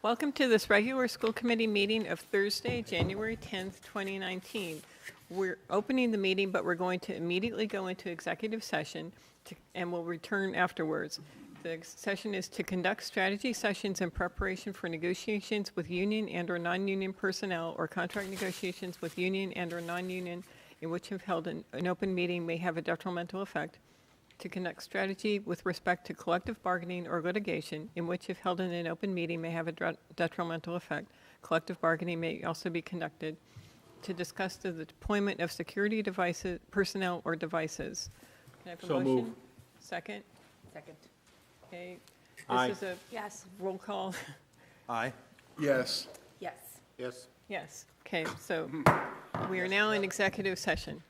Welcome to this regular school committee meeting of Thursday, January 10th, 2019. We're opening the meeting, but we're going to immediately go into executive session and we'll return afterwards. The session is to conduct strategy sessions in preparation for negotiations with union and or non-union personnel or contract negotiations with union and or non-union in which if held in an open meeting may have a detrimental effect. To conduct strategy with respect to collective bargaining or litigation, in which if held in an open meeting may have a detrimental effect. Collective bargaining may also be conducted. To discuss the deployment of security devices, personnel or devices. Can I have a motion? Moved. Second? Second. Okay. Aye. This is a Yes. roll call. Aye. Yes. Yes. Yes. Yes. Okay, so we are now in executive session.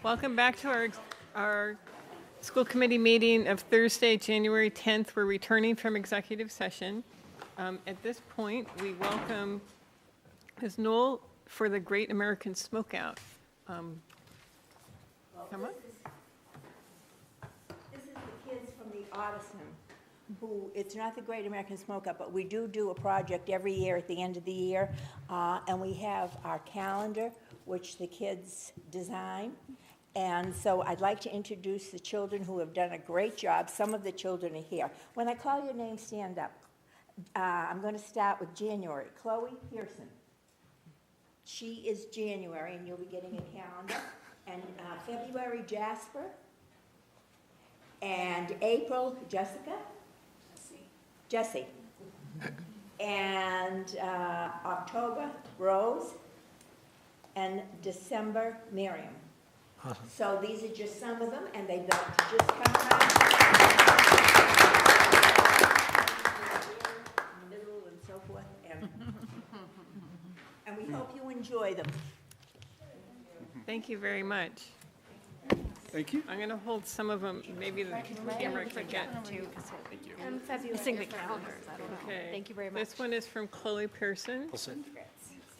Welcome back to our school committee meeting of Thursday, January 10th. We're returning from executive session. At this point, we welcome Ms. Knoll for the Great American Smokeout. Come on. This is the kids from the Audison, who, it's not the Great American Smokeout, but we do a project every year at the end of the year. And we have our calendar, which the kids design. And so I'd like to introduce the children who have done a great job. Some of the children are here. When I call your name, stand up. I'm going to start with January. Chloe Pearson. She is January, and you'll be getting a calendar. And February, Jasper. And April, Jessica. Jessie. And October, Rose. And December, Miriam. So these are just some of them, and they'd like to just come around. Middle and so forth, and we hope you enjoy them. Thank you very much. Thank you. I'm going to hold some of them, maybe the camera can get. And February the calendars. I don't know. Okay. Thank you very much. This one is from Chloe Pearson. I'll sit.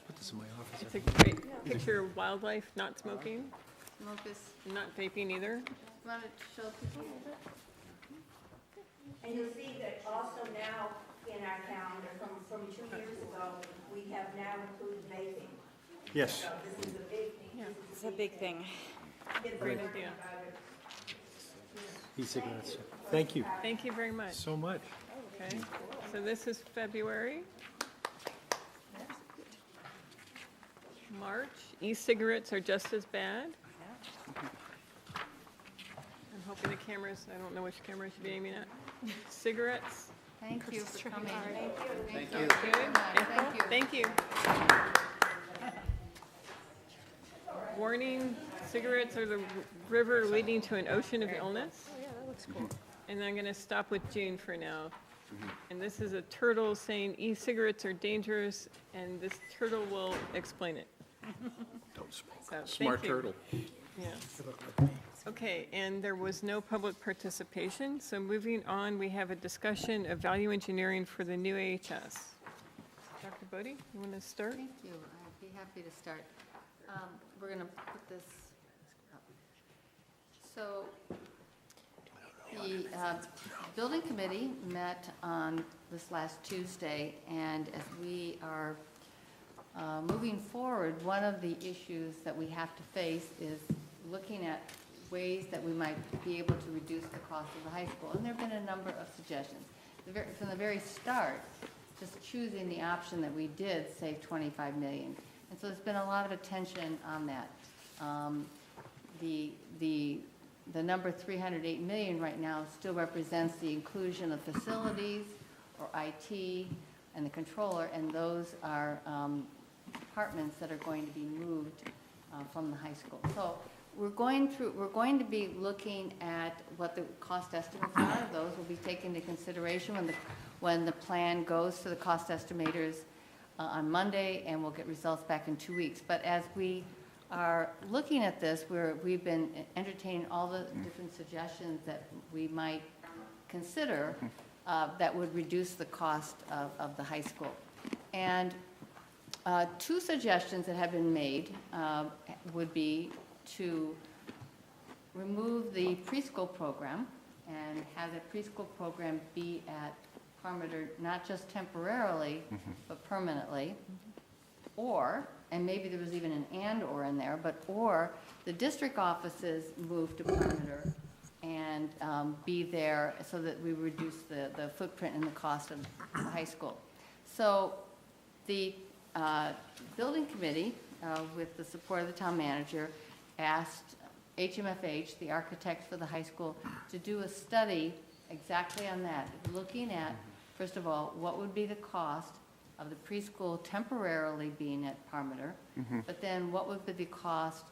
Put this in my office. It's a great picture of wildlife, not smoking, not vaping either. Want to show people a little bit? And you'll see that also now in our calendar, from 2 years ago, we have now included vaping. Yes. So this is a big, It's a big thing. Great idea. E-cigarettes. Thank you Thank you very much. so much. Okay, so this is February. March, e-cigarettes are just as bad. I'm hoping the cameras, I don't know which camera I should be aiming at. Cigarettes. Thank you for coming. Thank you. Good. April? Thank you. Warning, cigarettes are the river leading to an ocean of illness. Oh, yeah, that looks cool. And I'm going to stop with June for now. And this is a turtle saying e-cigarettes are dangerous, and this turtle will explain it. Don't smoke. So, thank Smart you. turtle. Yeah. Okay, and there was no public participation, so moving on, we have a discussion of value engineering for the new AHS. Dr. Bodie, you want to start? Thank you. I'd be happy to start. We're going to put this up. So the building committee met on this last Tuesday, and as we are moving forward, one of the issues that we have to face is looking at ways that we might be able to reduce the cost of the high school. And there have been a number of suggestions. From the very start, just choosing the option that we did save $25 million. And so there's been a lot of attention on that. The number $308 million right now still represents the inclusion of facilities or IT and the controller, and those are departments that are going to be moved from the high school. So we're going to be looking at what the cost estimates are. Those will be taken into consideration when the plan goes to the cost estimators on Monday, and we'll get results back in 2 weeks. But as we are looking at this, we've been entertaining all the different suggestions that we might consider that would reduce the cost of the high school. And two suggestions that have been made would be to remove the preschool program and have the preschool program be at Parmenter, not just temporarily, but permanently. Or, and maybe there was even an and/or in there, but or the district offices move to Parmenter and be there so that we reduce the footprint and the cost of the high school. So the building committee, with the support of the town manager, asked HMFH, the architect for the high school, to do a study exactly on that, looking at, first of all, what would be the cost of the preschool temporarily being at Parmenter, but then what would be the cost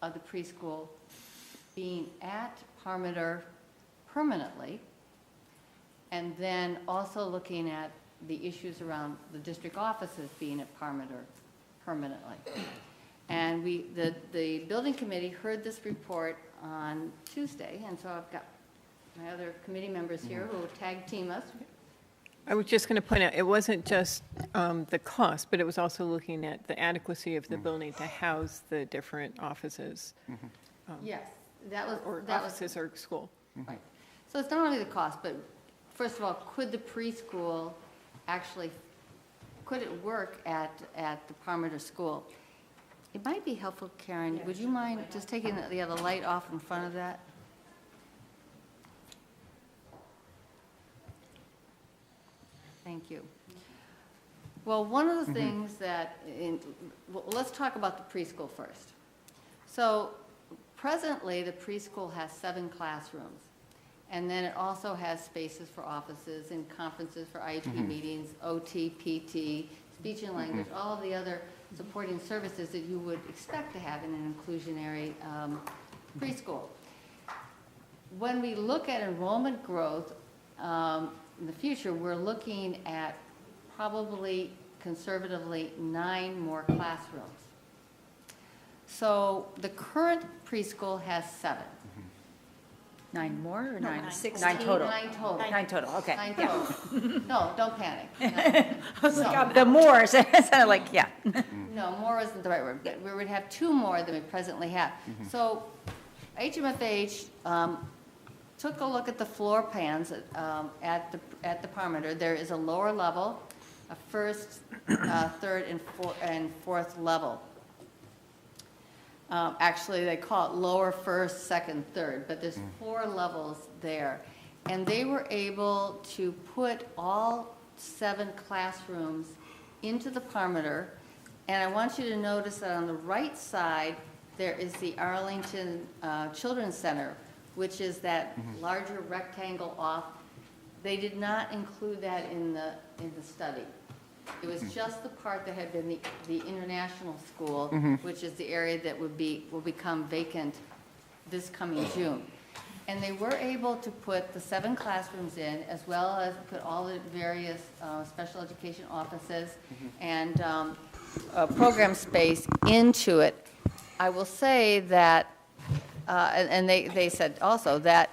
of the preschool being at Parmenter permanently, and then also looking at the issues around the district offices being at Parmenter permanently. And the building committee heard this report on Tuesday, and so I've got my other committee members here who will tag team us. I was just going to point out, it wasn't just the cost, but it was also looking at the adequacy of the building to house the different offices, Yes, that was, or that was, offices or school. right. So it's not only the cost, but first of all, could the preschool actually, could it work at the Parmenter school? It might be helpful, Karen, would you mind just taking the other light off in front of that? Thank you. Well, one of the things that, well, let's talk about the preschool first. So presently, the preschool has 7 classrooms. And then it also has spaces for offices and conferences for IEP meetings, OT, PT, speech and language, all of the other supporting services that you would expect to have in an inclusionary preschool. When we look at enrollment growth in the future, we're looking at probably conservatively 9 more classrooms. So the current preschool has 7. 9 more or 9? 16. 9 total? 9 total. 9 total, okay. 9 total. No, don't panic. I was like, the more, so it sounded like, yeah. No, more isn't the right word, but we would have 2 more than we presently have. So HMFH took a look at the floor plans at the Parmenter. There is a lower level, a first, third, and fourth level. Actually, they call it lower, first, second, third, but there's 4 levels there. And they were able to put all 7 classrooms into the Parmenter. And I want you to notice that on the right side, there is the Arlington Children's Center, which is that larger rectangle off. They did not include that in the study. It was just the part that had been the international school, which is the area that will become vacant this coming June. And they were able to put the 7 classrooms in, as well as put all the various special education offices and program space into it. I will say that, and they said also that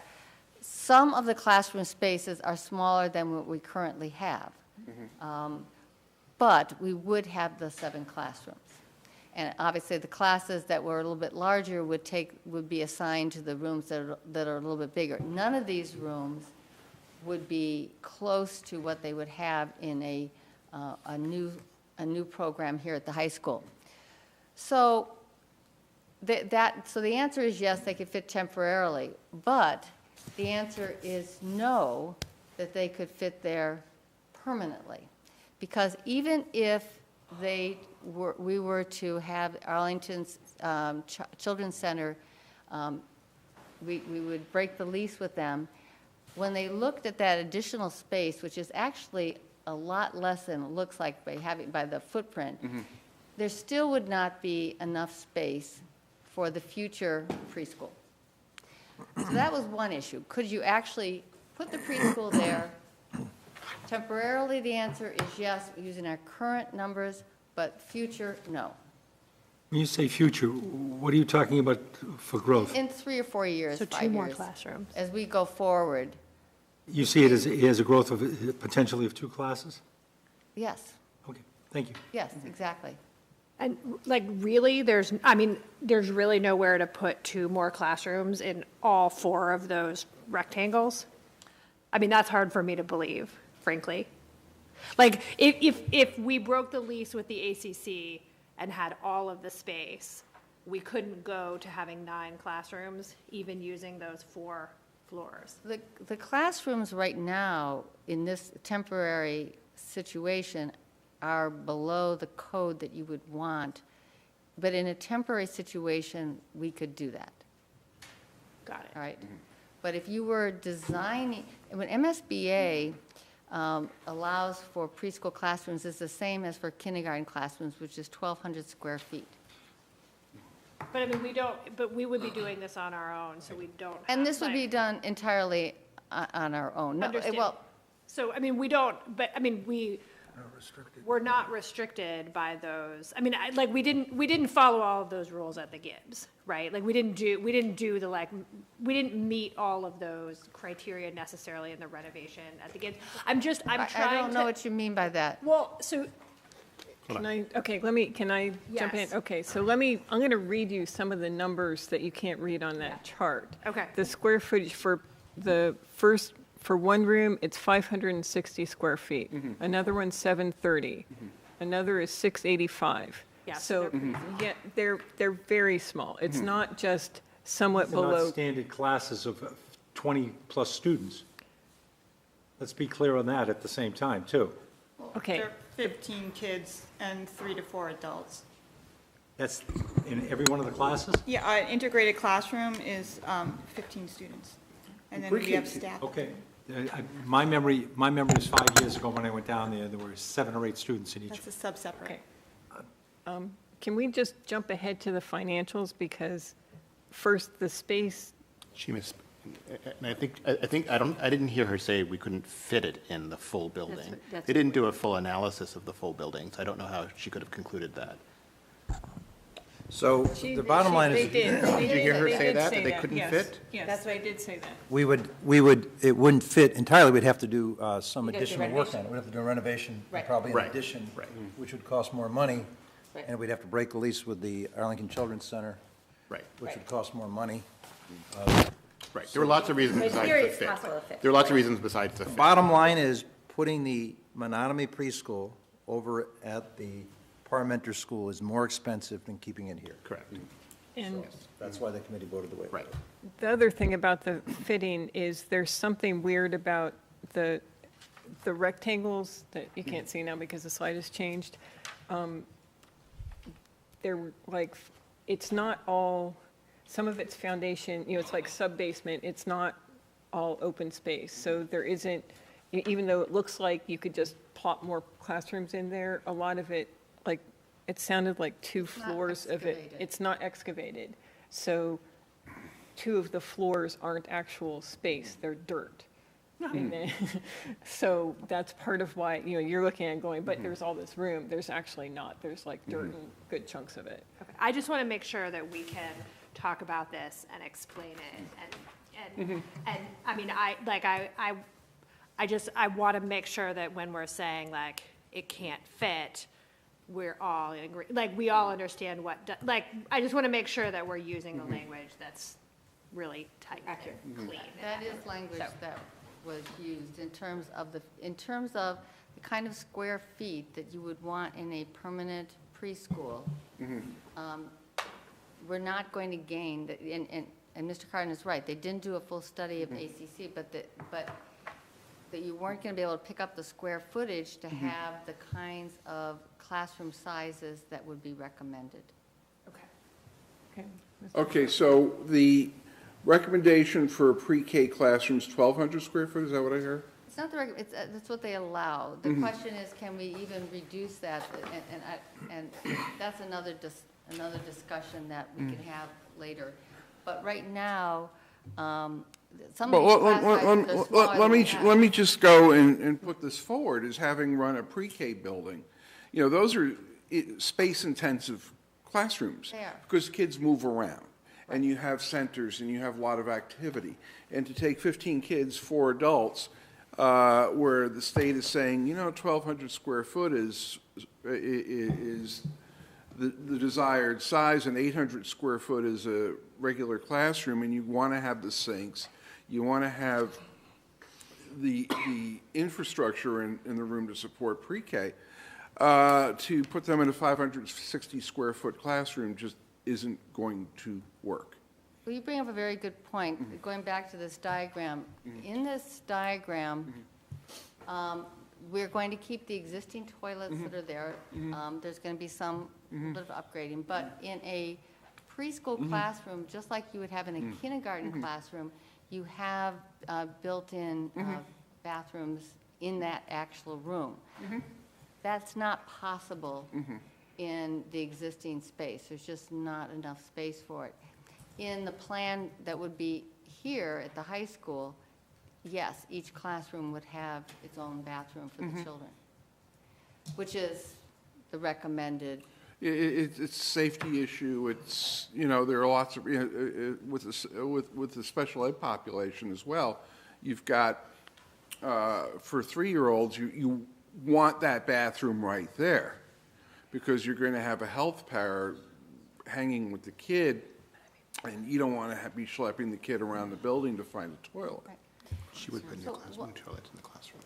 some of the classroom spaces are smaller than what we currently have. But we would have the 7 classrooms. And obviously, the classes that were a little bit larger would be assigned to the rooms that are a little bit bigger. None of these rooms would be close to what they would have in a new program here at the high school. So so the answer is yes, they could fit temporarily, but the answer is no, that they could fit there permanently. Because even if we were to have Arlington's Children's Center, we would break the lease with them. When they looked at that additional space, which is actually a lot less than it looks like by the footprint, there still would not be enough space for the future preschool. So that was one issue. Could you actually put the preschool there? Temporarily, the answer is yes, using our current numbers, but future, no. When you say future, what are you talking about for growth? In 3 or 4 years, So 5 2 more years, classrooms. as we go forward, You see it as a growth of potentially of 2 classes? yes, Okay, thank you. yes, exactly. And like really, there's really nowhere to put 2 more classrooms in all 4 of those rectangles? I mean, that's hard for me to believe, frankly. Like, if we broke the lease with the ACC and had all of the space, we couldn't go to having 9 classrooms, even using those 4 floors. The classrooms right now, in this temporary situation, are below the code that you would want, but in a temporary situation, we could do that, Got it. all right? But if you were designing, when MSBA allows for preschool classrooms, it's the same as for kindergarten classrooms, which is 1,200 square feet. But I mean, we would be doing this on our own, so we don't have. And this would be like- done entirely on our own. No, Understand. well, So, I mean, we don't, but, I mean, we're not restricted by those. I mean, like, we didn't follow all of those rules at the Gibbs, right? Like, we didn't do the, like, we didn't meet all of those criteria necessarily in the renovation at the Gibbs. I'm trying to. I don't know what you mean by that. Well, so, Can I jump in? Yes. Okay, so I'm going to read you some of the numbers that you can't read on that chart. Okay. The square footage for one room, it's 560 square feet. Another one's 730. Another is 685. Yeah, so So, they're pretty yeah, they're very small. It's not just somewhat They're not below. standard classes of 20-plus students. Let's be clear on that at the same time, too. Okay. There are 15 kids and 3 to 4 adults. That's in every one of the classes? Yeah, an integrated classroom is 15 students. And then we Pre-K have kids. staff. Okay. My memory is 5 years ago when I went down there were 7 or 8 students in each. That's a sub-separate. Okay. Can we just jump ahead to the financials? Because first, the space, She missed, and I didn't hear her say we couldn't fit it in the full building. that's They didn't do a full analysis of the full building, so I don't know how she could have concluded that. So the bottom line they is, did. Did you hear her say that say they couldn't yes. fit? Yes, they did say that. it wouldn't fit entirely, we'd have to do some You'd have to do additional work on renovation. it. We'd have to do a renovation, Right. probably an Right, addition, right. which would cost more money. Right. And we'd have to break the lease with the Arlington Children's Center, Right, which would cost more money. right. There were lots of reasons But in besides theory, the it's fit. possible to fit. There were lots of reasons besides the fit. Bottom line is putting the Menotomy preschool over at the Parmenter School is more expensive than keeping it here. Correct, And That's why the committee voted the way it right. did. the other thing about the fitting is there's something weird about the rectangles that you can't see now because the slide has changed. They're like, it's not all, some of it's foundation, it's like sub-basement, it's not all open space. So there isn't, even though it looks like you could just plop more classrooms in there, a lot of it, like, it sounded like 2 not floors of it. excavated. It's not excavated. So 2 of the floors aren't actual space, they're dirt. And then- So that's part of why, you're looking at it going, but there's all this room. There's actually not. There's like dirt and good chunks of it. okay. I just want to make sure that we can talk about this and explain it and I mean, I want to make sure that when we're saying like, it can't fit, we're all in agree, like, we all understand like, I just want to make sure that we're using the language that's really tight and clean. That is language that was used in terms of the kind of square feet that you would want in a permanent preschool. We're not going to gain, and Mr. Cardin is right, they didn't do a full study of ACC, but that you weren't going to be able to pick up the square footage to have the kinds of classroom sizes that would be recommended. Okay. Okay, so the recommendation for pre-K classrooms, 1,200 square foot, is that what I heard? It's not that's what they allow. The question is, can we even reduce that? And that's another discussion that we can have later. But right now, some of But these class sizes are smaller than we have. let me just go and put this forward, as having run a pre-K building. Those are space-intensive classrooms. They are. Because kids move around, and you have centers, and you have a lot of activity. And to take 15 kids, 4 adults, where the state is saying, 1,200 square foot is the desired size, and 800 square foot is a regular classroom, and you want to have the sinks, you want to have the infrastructure in the room to support pre-K, to put them in a 560 square foot classroom just isn't going to work. Well, you bring up a very good point, going back to this diagram. In this diagram, we're going to keep the existing toilets that are there. There's going to be some bit of upgrading, but in a preschool classroom, just like you would have in a kindergarten classroom, you have built-in bathrooms in that actual room. That's not possible in the existing space. There's just not enough space for it. In the plan that would be here at the high school, yes, each classroom would have its own bathroom for the children, which is the recommended. It's a safety issue. It's, you know, there are lots of, with the special ed population as well, you've got, for 3-year-olds, you want that bathroom right there because you're going to have a health para hanging with the kid, and you don't want to be schlepping the kid around the building to find a toilet. Right. She would put new toilets in the classroom.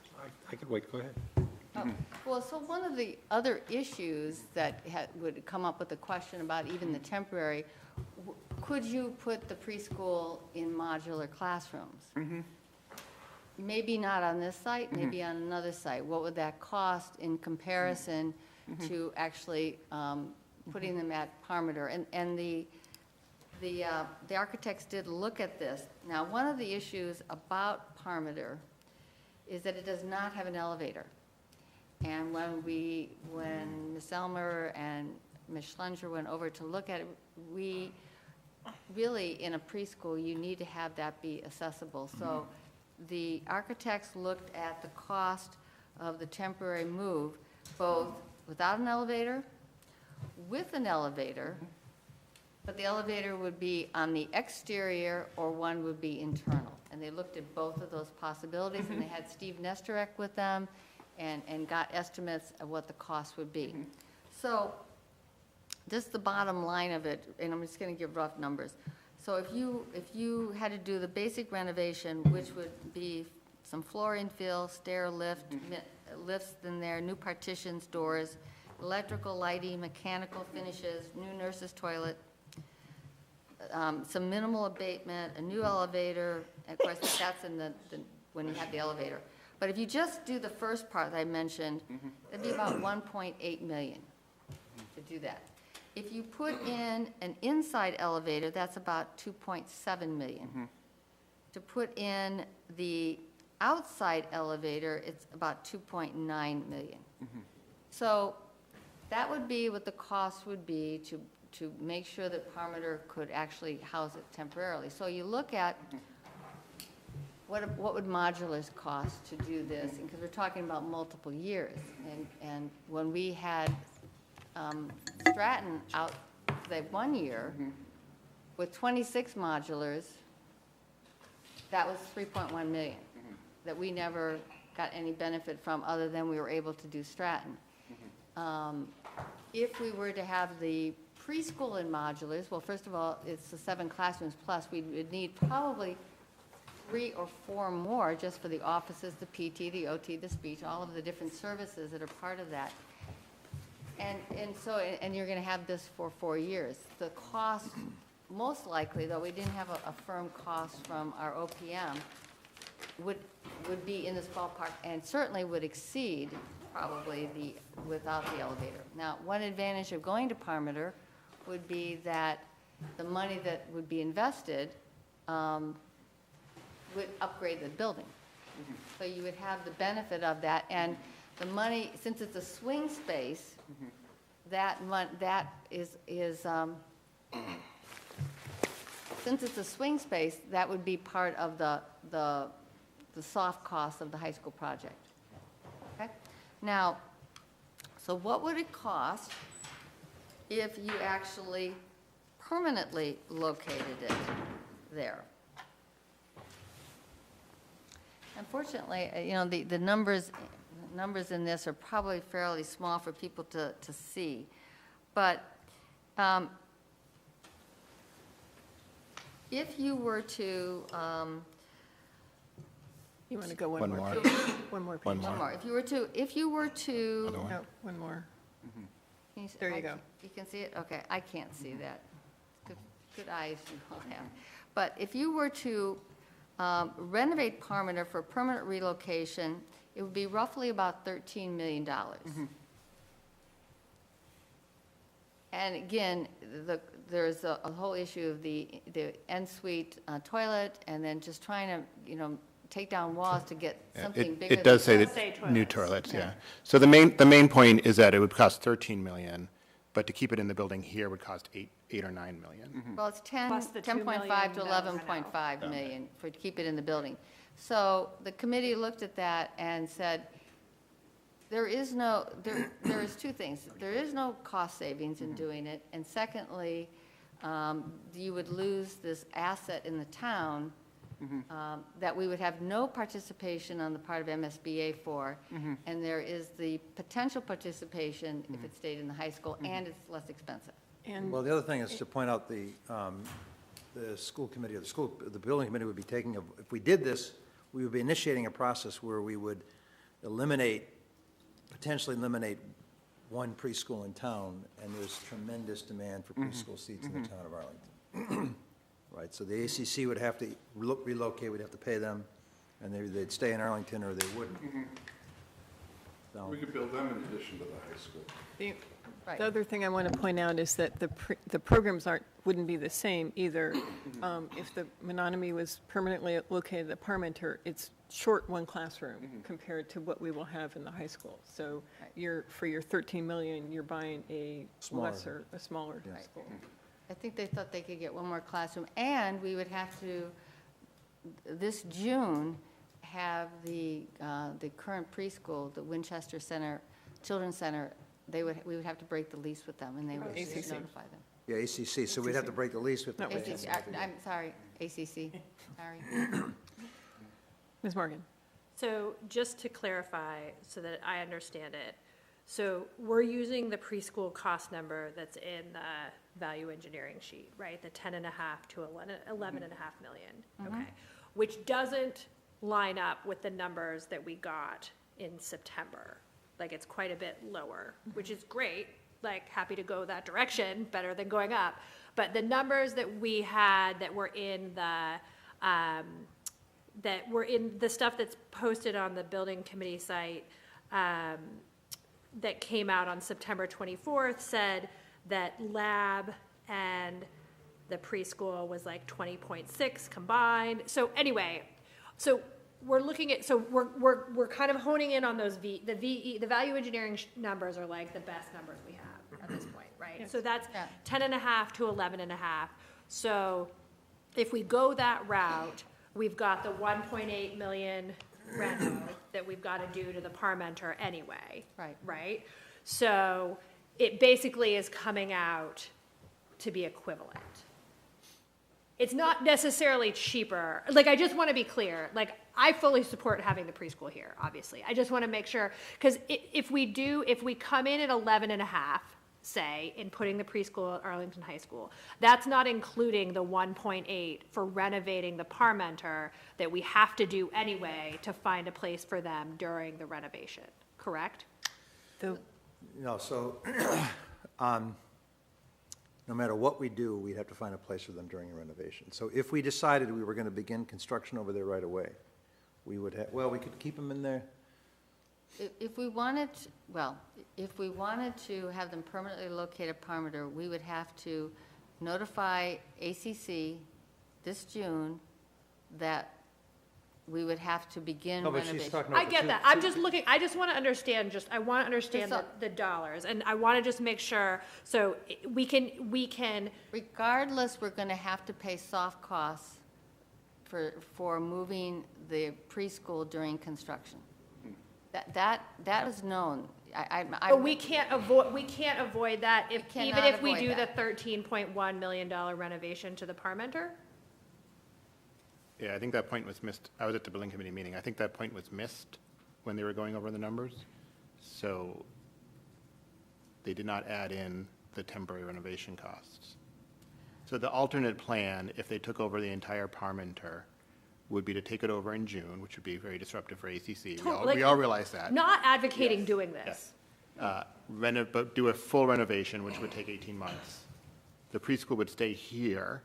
I could wait, go ahead. Well, so one of the other issues that would come up with the question about even the temporary, could you put the preschool in modular classrooms? Maybe not on this site, maybe on another site. What would that cost in comparison to actually putting them at Parmenter? And the architects did look at this. Now, one of the issues about Parmenter is that it does not have an elevator. And when Ms. Elmer and Ms. Schlenger went over to look at it, we really, in a preschool, you need to have that be accessible. So the architects looked at the cost of the temporary move, both without an elevator, with an elevator, but the elevator would be on the exterior or one would be internal. And they looked at both of those possibilities, and they had Steve Nestorek with them and got estimates of what the cost would be. So this is the bottom line of it, and I'm just going to give rough numbers. So if you had to do the basic renovation, which would be some flooring fill, stair lift, lifts in there, new partitions, doors, electrical lighting, mechanical finishes, new nurse's toilet, some minimal abatement, a new elevator, and of course, that's in when you have the elevator. But if you just do the first part that I mentioned, it'd be about 1.8 million to do that. If you put in an inside elevator, that's about 2.7 million. To put in the outside elevator, it's about 2.9 million. So that would be what the cost would be to make sure that Parmenter could actually house it temporarily. So you look at what would modulars cost to do this, because we're talking about multiple years. And when we had Stratton out that 1 year with 26 modulars, that was 3.1 million that we never got any benefit from other than we were able to do Stratton. If we were to have the preschool in modulars, well, first of all, it's the 7 classrooms plus. We would need probably 3 or 4 more just for the offices, the PT, the OT, the speech, all of the different services that are part of that. And you're going to have this for 4 years. The cost, most likely, though we didn't have a firm cost from our OPM, would be in this ballpark and certainly would exceed probably without the elevator. Now, one advantage of going to Parmenter would be that the money that would be invested would upgrade the building. So you would have the benefit of that, and the money, since it's a swing space, since it's a swing space, that would be part of the soft cost of the high school project. Okay? Now, so what would it cost if you actually permanently located it there? Unfortunately, you know, the numbers in this are probably fairly small for people to see. But if you were to You want to go One one more more. page? One more page. One more. One more. If you were to, Other one. No, one more. can There you I go. can't- You can see it? Okay, I can't see that. Good eyes you all have. But if you were to renovate Parmenter for permanent relocation, it would be roughly about $13 million. And again, there's a whole issue of the en-suite toilet, and then just trying to, take down walls to get something bigger. It does say Does say that new toilets. toilets, yeah. So the main point is that it would cost 13 million, but to keep it in the building here would cost 8 or 9 million. Well, it's 10, Plus the 2 10.5 million to that was 11.5 million to keep it in the building. So the committee looked at that and said, there is two things. There is no cost savings in doing it, and secondly, you would lose this asset in the town that we would have no participation on the part of MSBA for, and there is the potential participation if it stayed in the high school, and it's less expensive. And Well, the other thing is to point out the school committee, or the building committee would be taking, if we did this, we would be initiating a process where we would potentially eliminate one preschool in town, and there's tremendous demand for preschool seats in the town of Arlington. Right, so the ACC would have to relocate, we'd have to pay them, and they'd stay in Arlington or they wouldn't. So- We could build them in addition to the high school. Right. the other thing I want to point out is that the programs wouldn't be the same either. If the Menominee was permanently located at Parmenter, it's short one classroom compared to what we will have in the high school. So for your 13 million, you're buying a smaller Yes. school. I think they thought they could get one more classroom, and we would have to, this June, have the current preschool, the Winchester Center, Children's Center, we would have to break the lease with them, and they would just ACC. notify them. Yeah, ACC, so we'd have to break the lease with the. No, ACC, I'm sorry, ACC, sorry. Ms. Morgan? So just to clarify, so that I understand it, so we're using the preschool cost number that's in the value engineering sheet, right? The 10.5 to 11.5 million, okay? Which doesn't line up with the numbers that we got in September. Like, it's quite a bit lower, which is great, like, happy to go that direction, better than going up. But the numbers that we had that were in the stuff that's posted on the building committee site, that came out on September 24th said that lab and the preschool was like 20.6 combined. So anyway, so we're looking at, so we're kind of honing in on those the value engineering numbers are like the best numbers we have at this point, right? So that's Yeah. 10.5 to 11.5. So if we go that route, we've got the 1.8 million reno that we've got to do to the Parmenter anyway. Right. Right? So it basically is coming out to be equivalent. It's not necessarily cheaper. Like, I just want to be clear, like, I fully support having the preschool here, obviously. I just want to make sure, because if we come in at 11.5, say, in putting the preschool at Arlington High School, that's not including the 1.8 for renovating the Parmenter that we have to do anyway to find a place for them during the renovation, correct? No, so, no matter what we do, we'd have to find a place for them during a renovation. So if we decided we were going to begin construction over there right away, we would have, we could keep them in there. If we wanted, if we wanted to have them permanently located at Parmenter, we would have to notify ACC this June that we would have to begin No, but she's renovation. talking I about get the that. I'm just looking, I just want to understand, the dollars, and I want to just make sure, so we can, Regardless, we're going to have to pay soft costs for moving the preschool during construction. That is known. but we can't avoid that even cannot if we avoid do the that. $13.1 million renovation to the Parmenter? Yeah, I think that point was missed. I was at the building committee meeting. I think that point was missed when they were going over the numbers. So they did not add in the temporary renovation costs. So the alternate plan, if they took over the entire Parmenter, would be to take it over in June, which would be very disruptive for ACC. Totally. We all realize that. Not advocating doing this. Yes. But do a full renovation, which would take 18 months. The preschool would stay here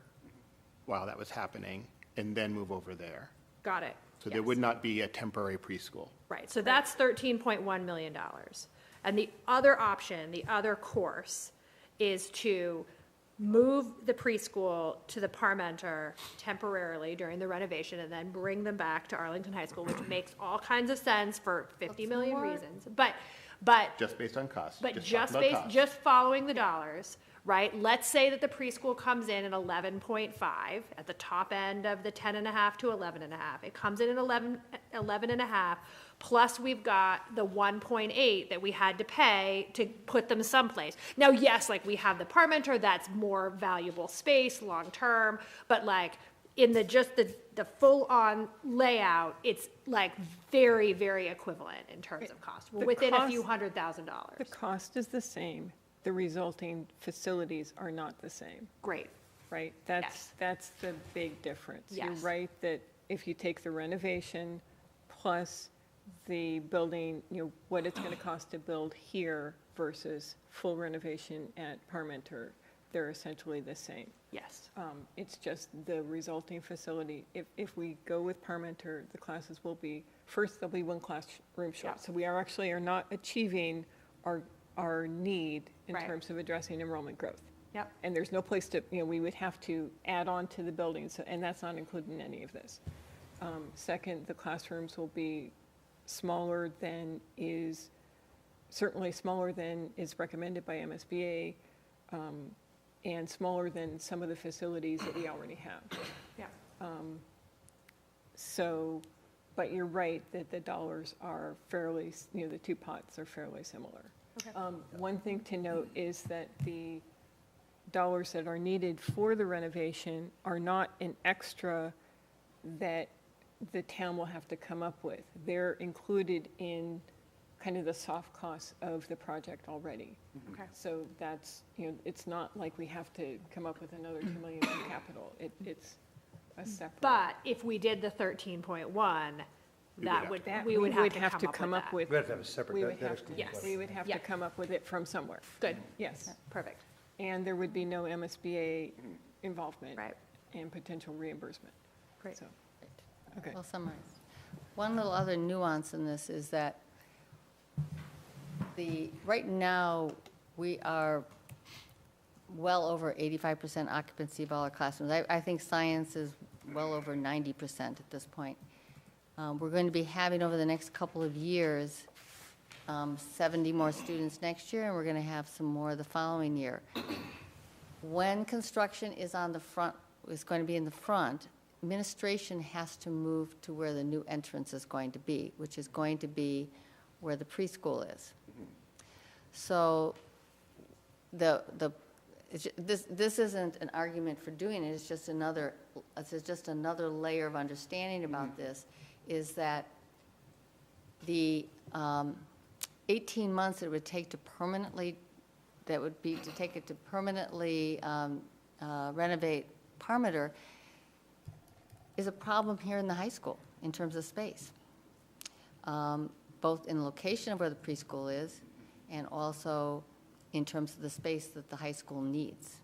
while that was happening, and then move over there. Got it. So there would not be a temporary preschool. Right, so that's $13.1 million. And the other option, the other course, is to move the preschool to the Parmenter temporarily during the renovation and then bring them back to Arlington High School, which makes all kinds of sense for 50 million reasons. But Just based on cost. But talking just about based, cost. just following the dollars, right? Let's say that the preschool comes in at 11.5, at the top end of the 10.5 to 11.5. It comes in at 11.5, plus we've got the 1.8 that we had to pay to put them someplace. Now, yes, like we have the Parmenter, that's more valuable space, long-term, but like in the, just the full-on layout, it's like very, very equivalent in terms of cost. We're The within a cost- few $100,000. The cost is the same. The resulting facilities are not the same, Great. right? Yes. That's the big difference. You're Yes. right that if you take the renovation plus the building, what it's going to cost to build here versus full renovation at Parmenter, they're essentially the same. Yes. It's just the resulting facility. If we go with Parmenter, the classes will be, first, there'll be one classroom short. So we are not achieving our need in Right. terms of addressing enrollment growth. Yep. And there's no place to, we would have to add on to the buildings, and that's not included in any of this. Second, the classrooms will be smaller than certainly smaller than is recommended by MSBA, and smaller than some of the facilities that we already have. Yeah. So, but you're right that the dollars are fairly, the two pots are fairly similar. One thing to note is that the dollars that are needed for the renovation are not an extra that the town will have to come up with. They're included in kind of the soft costs of the project already. Okay. So that's, it's not like we have to come up with another 2 million in capital. It's a separate. But if we did the 13.1, we would have to come up with We have to have a separate. We would that have, excludes Yes. budget. we would have to Yeah. come up with it from somewhere. Good, Yes. perfect, And there would be no MSBA involvement. Right. And potential reimbursement. great. So, okay. Well summarized. One little other nuance in this is that right now, we are well over 85% occupancy of all our classrooms. I think science is well over 90% at this point. We're going to be having, over the next couple of years, 70 more students next year, and we're going to have some more the following year. When construction is on the front, is going to be in the front, administration has to move to where the new entrance is going to be, which is going to be where the preschool is. So this isn't an argument for doing it, it's just another layer of understanding about this, is that the 18 months it would take to permanently, renovate Parmenter is a problem here in the high school in terms of space, both in the location of where the preschool is and also in terms of the space that the high school needs.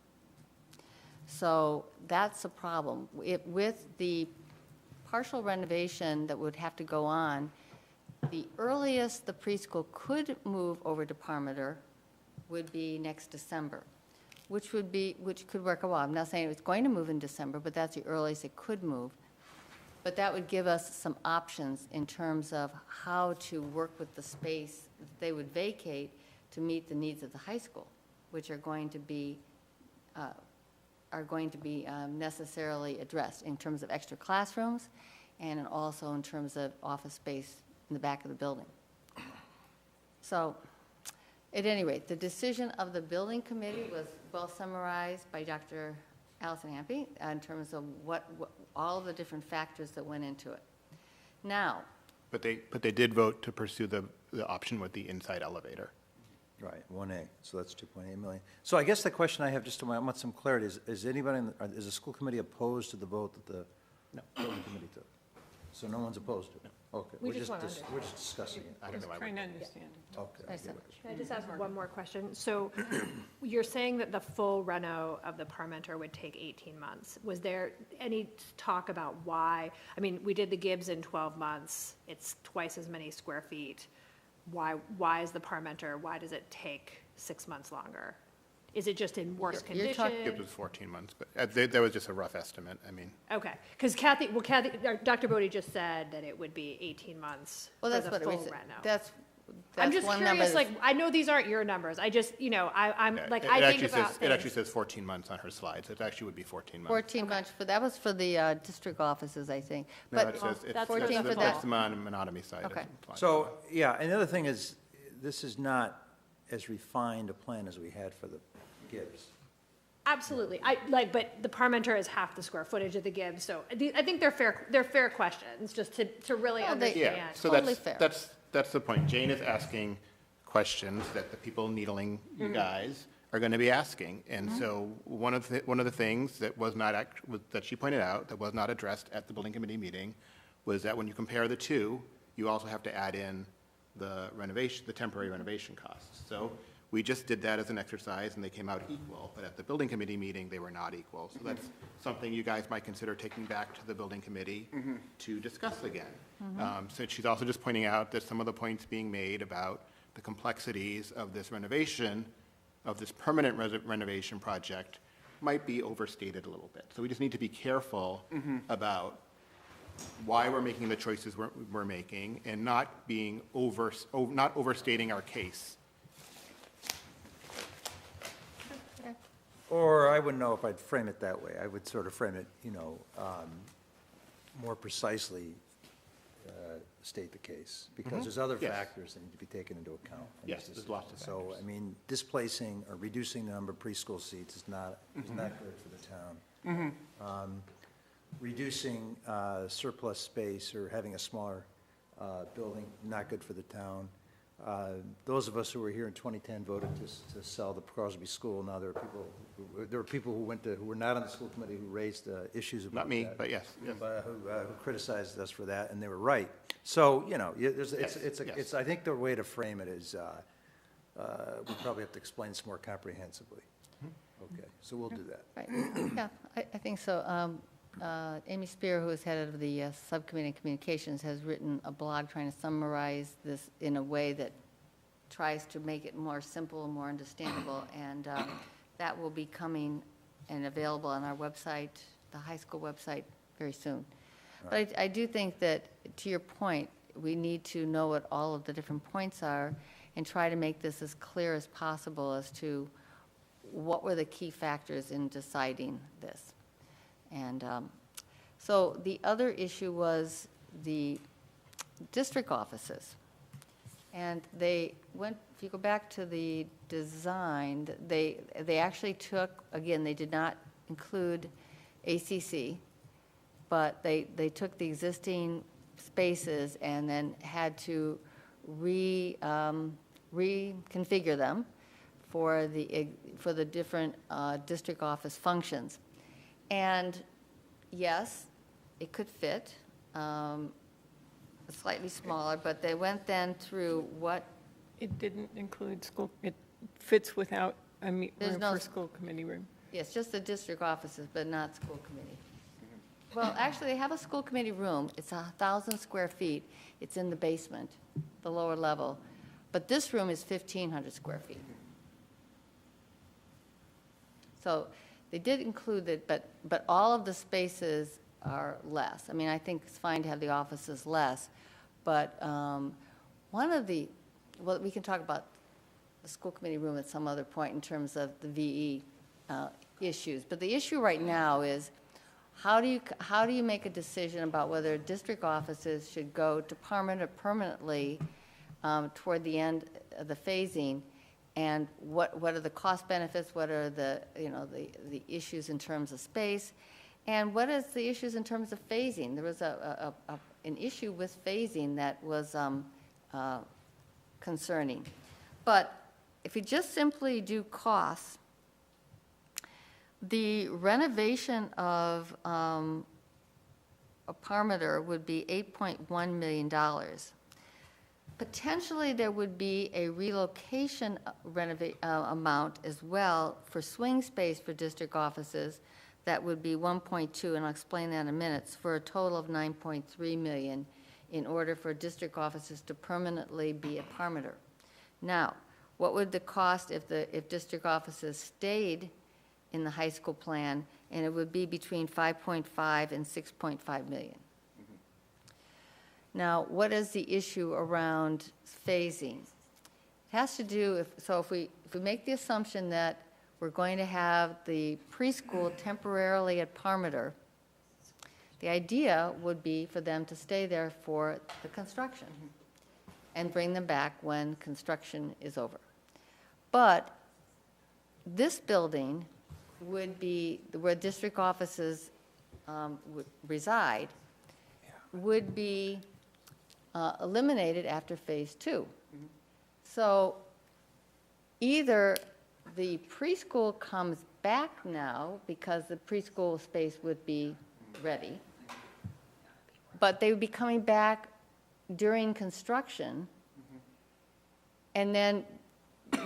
So that's a problem. With the partial renovation that would have to go on, the earliest the preschool could move over to Parmenter would be next December, which could work a while. I'm not saying it's going to move in December, but that's the earliest it could move. But that would give us some options in terms of how to work with the space that they would vacate to meet the needs of the high school, which are going to be necessarily addressed in terms of extra classrooms and also in terms of office space in the back of the building. So, at any rate, the decision of the building committee was well summarized by Dr. Allison Ampe in terms of what all the different factors that went into it. Now, But they did vote to pursue the option with the inside elevator. Right, 1A, so that's 2.8 million. So I guess the question I have, I want some clarity, is anybody, is the school committee opposed to the vote that the building committee took? So no one's opposed to it? Okay. We we're just wanna we're just discussing it. I don't know. I Trying would- to understand. Okay. I see. Can I just ask one more question? So you're saying that the full reno of the Parmenter would take 18 months. Was there any talk about why? I mean, we did the Gibbs in 12 months. It's twice as many square feet. Why is the Parmenter, why does it take 6 months longer? Is it just in worse You're condition? talking- Gibbs was 14 months, but that was just a rough estimate. I mean, Okay, because Dr. Bodie just said that it would be 18 months for Well, that's the what full it was, reno. that's I'm just one number curious, like, that's- I know these aren't your numbers. I just, I'm, yeah, like, it I think actually about says, it actually things. says 14 months on her slides. It actually would be 14 months. 14 months, but that was for the district offices, I think. No, But it says, it's that's 14 the for that. monotony side. Okay. So, yeah, and the other thing is, this is not as refined a plan as we had for the Gibbs. Absolutely. But the Parmenter is half the square footage of the Gibbs, so I think they're fair questions, just to really Well, they- understand. Yeah, so Totally fair. that's the point. Jane is asking questions that the people needling you guys are going to be asking. And so one of the things that was not, that she pointed out, that was not addressed at the building committee meeting, was that when you compare the two, you also have to add in the renovation, the temporary renovation costs. So we just did that as an exercise, and they came out equal. But at the building committee meeting, they were not equal. So that's something you guys might consider taking back to the building committee to discuss again. So she's also just pointing out that some of the points being made about the complexities of this renovation, of this permanent renovation project, might be overstated a little bit. So we just need to be careful about why we're making the choices we're making, and not being not overstating our case. Or I wouldn't know if I'd frame it that way. I would sort of frame it, more precisely state the case, because there's other Yes. factors that need to be taken into account. in Yes, this there's lots of decision. So, factors. I mean, displacing or reducing the number of preschool seats is not good for the town. Reducing surplus space or having a smaller building, not good for the town. Those of us who were here in 2010 voted to sell the Crosby School. Now there are people who were not on the school committee who raised issues about that. Not me, but yes. Who criticized us for that, and they were right. So, Yes. I think the way to frame it is, we probably have to explain this more comprehensively. Okay, so we'll do that. Right, yeah, I think so. Amy Spear, who is head of the Subcommittee on Communications, has written a blog trying to summarize this in a way that tries to make it more simple and more understandable, and that will be coming and available on our website, the high school website, very soon. But I do think that, to your point, we need to know what all of the different points are and try to make this as clear as possible as to what were the key factors in deciding this. And so the other issue was the district offices. And they went, if you go back to the design, they actually took, again, they did not include ACC, but they took the existing spaces and then had to reconfigure them for the different district office functions. And yes, it could fit, slightly smaller, but they went then through what, It didn't include school, it fits without a There's room no for s- school committee room. yes, just the district offices, but not school committee. Well, actually, they have a school committee room. It's 1,000 square feet. It's in the basement, the lower level. But this room is 1,500 square feet. So they did include it, but all of the spaces are less. I mean, I think it's fine to have the offices less, but one of the, well, we can talk about the school committee room at some other point in terms of the VE issues. But the issue right now is, how do you make a decision about whether district offices should go to permanently toward the end of the phasing? And what are the cost benefits? What are the issues in terms of space? And what is the issues in terms of phasing? There was an issue with phasing that was concerning. But if you just simply do costs, the renovation of a Parmenter would be $8.1 million. Potentially, there would be a relocation amount as well for swing space for district offices. That would be 1.2, and I'll explain that in a minute, for a total of 9.3 million in order for district offices to permanently be at Parmenter. Now, what would the cost if district offices stayed in the high school plan? And it would be between 5.5 and 6.5 million. Now, what is the issue around phasing? It has to do, if we make the assumption that we're going to have the preschool temporarily at Parmenter, the idea would be for them to stay there for the construction and bring them back when construction is over. But this building would be, where district offices would reside, would be eliminated after phase 2. So either the preschool comes back now because the preschool space would be ready, but they would be coming back during construction, and then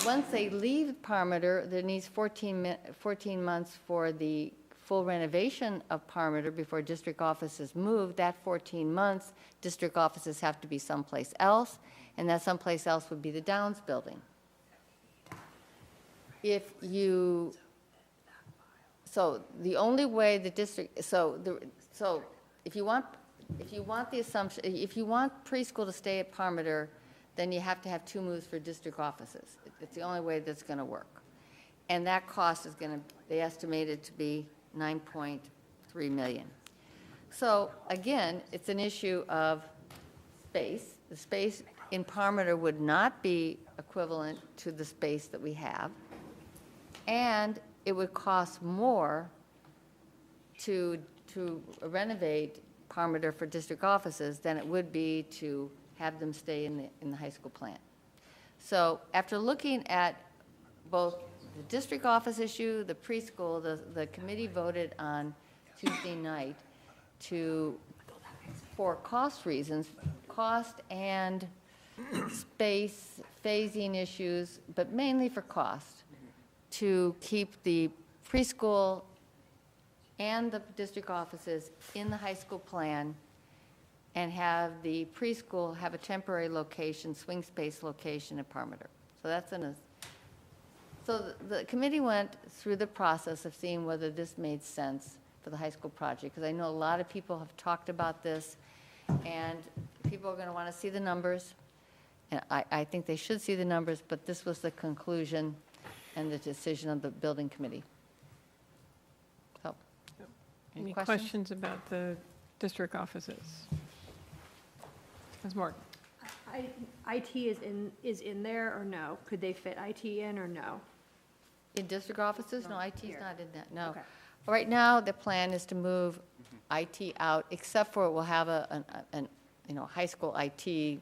once they leave Parmenter, there needs 14 months for the full renovation of Parmenter before district offices move. That 14 months, district offices have to be someplace else, and that someplace else would be the Downs building. So the only way the district, so if you want the assumption, if you want preschool to stay at Parmenter, then you have to have 2 moves for district offices. It's the only way that's going to work. And that cost is going to, they estimate it to be 9.3 million. So again, it's an issue of space. The space in Parmenter would not be equivalent to the space that we have. And it would cost more to renovate Parmenter for district offices than it would be to have them stay in the high school plan. So after looking at both the district office issue, the preschool, the committee voted on Tuesday night for cost reasons, cost and space phasing issues, but mainly for cost, to keep the preschool and the district offices in the high school plan and have the preschool have a temporary location, swing space location at Parmenter. So that's so the committee went through the process of seeing whether this made sense for the high school project, because I know a lot of people have talked about this, and people are going to want to see the numbers, and I think they should see the numbers, but this was the conclusion and the decision of the building committee. So, Any questions about the district offices? Ms. Morgan? IT is in there or no? Could they fit IT in or no? In district offices? No, IT's not in that, no. Okay. Right now, the plan is to move IT out, except for we'll have a high school IT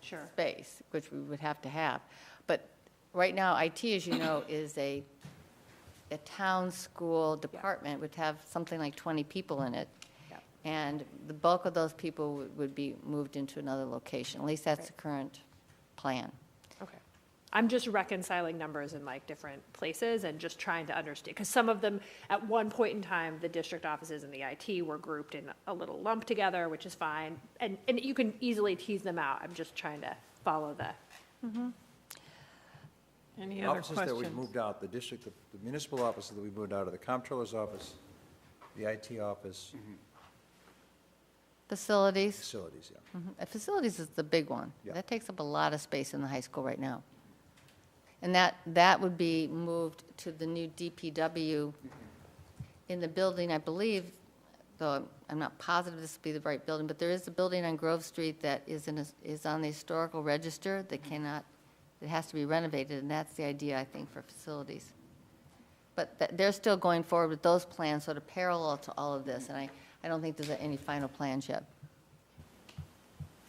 Sure. space, which we would have to have. But right now, IT, as you know, is a town school department, would have something like 20 people in it. Yep. And the bulk of those people would be moved into another location. At least that's the current plan. Okay. I'm just reconciling numbers in like different places and just trying to understand, because some of them, at one point in time, the district offices and the IT were grouped in a little lump together, which is fine. And you can easily tease them out. I'm just trying to follow the. Any other Offices that we questions? moved out, the district, the municipal offices that we moved out of the comptroller's office, the IT office, Facilities. facilities, yeah. Facilities is the big one. Yeah. That takes up a lot of space in the high school right now. And that would be moved to the new DPW in the building, I believe, though I'm not positive this would be the right building, but there is a building on Grove Street that is on the historical register that it has to be renovated, and that's the idea, I think, for facilities. But they're still going forward with those plans sort of parallel to all of this, and I don't think there's any final plans yet.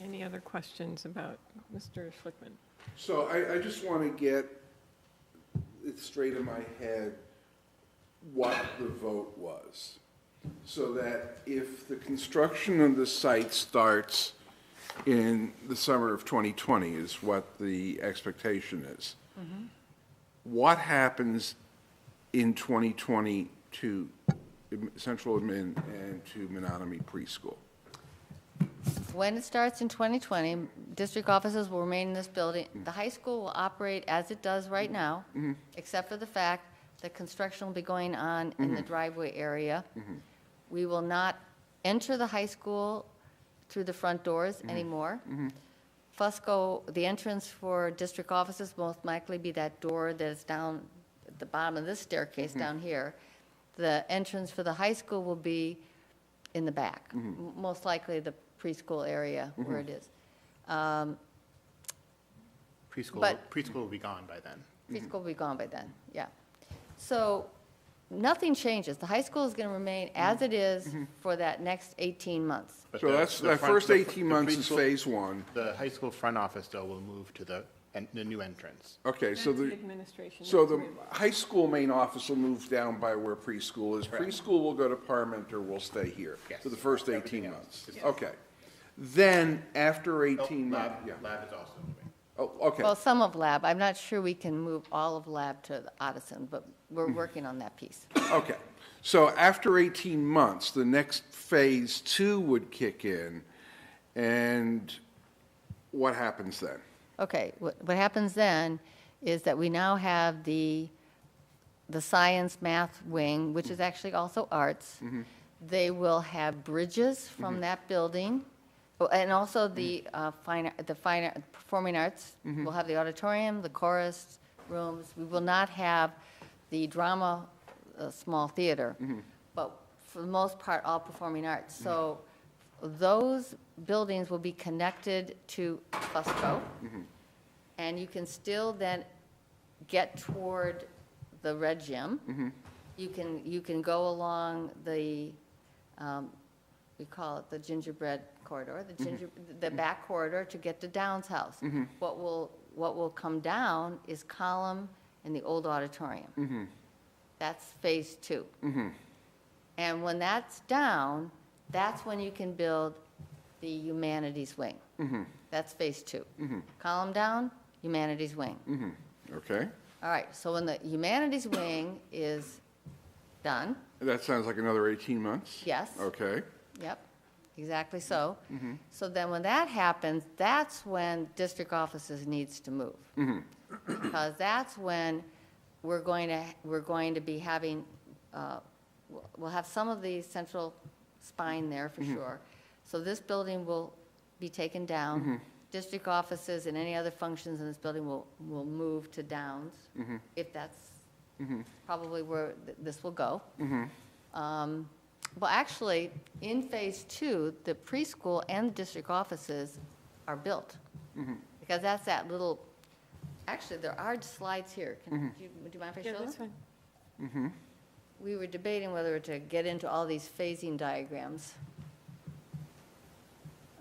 Any other questions about Mr. Schlickman? So I just want to get it straight in my head what the vote was. so that if the construction of the site starts in the summer of 2020 is what the expectation is, what happens in 2020 to Central Admin and to Menominee Preschool? When it starts in 2020, district offices will remain in this building. The high school will operate as it does right now, except for the fact that construction will be going on in the driveway area. We will not enter the high school through the front doors anymore. Fusco, the entrance for district offices will most likely be that door that is down at the bottom of this staircase down here. The entrance for the high school will be in the back, most likely the preschool area where it is. Preschool will be gone by then. Preschool will be gone by then, yeah. So nothing changes. The high school is going to remain as it is for that next 18 months. But So that's, that first 18 months is phase one. The high school front office, though, will move to the new entrance. Okay, so That's the the, administration. so That's the where- high school main office will move down by where preschool is. Preschool will go to Parmenter, will stay here Yes. for the first 18 Everything months. else. Okay. Then, after Oh, 18 months, yeah. Lab is also moving. Oh, okay. Well, some of lab, I'm not sure we can move all of lab to the Odison, but we're working on that piece. Okay, so after 18 months, the next phase two would kick in, and what happens then? Okay, what happens then is that we now have the science math wing, which is actually also arts. They will have bridges from that building, and also the performing arts. We'll have the auditorium, the chorus rooms. We will not have the drama small theater, but for the most part, all performing arts. So those buildings will be connected to Fusco, and you can still then get toward the red gym. You can go along the, we call it the gingerbread corridor, the back corridor to get to Downs House. What will come down is Column and the old auditorium. That's phase two. And when that's down, that's when you can build the humanities wing. That's phase two. Column down, humanities wing. Okay, All right, so when the humanities wing is done, that sounds like another 18 months? yes. Okay, Yep, exactly so. So then when that happens, that's when district offices needs to move. Because that's when we're going to be having, we'll have some of the central spine there for sure. So this building will be taken down. District offices and any other functions in this building will move to Downs, if that's probably where this will go. Well, actually, in phase two, the preschool and district offices are built. Because that's that little, actually, there are slides here. Do you mind if I Yeah, show that's them? fine. We were debating whether to get into all these phasing diagrams.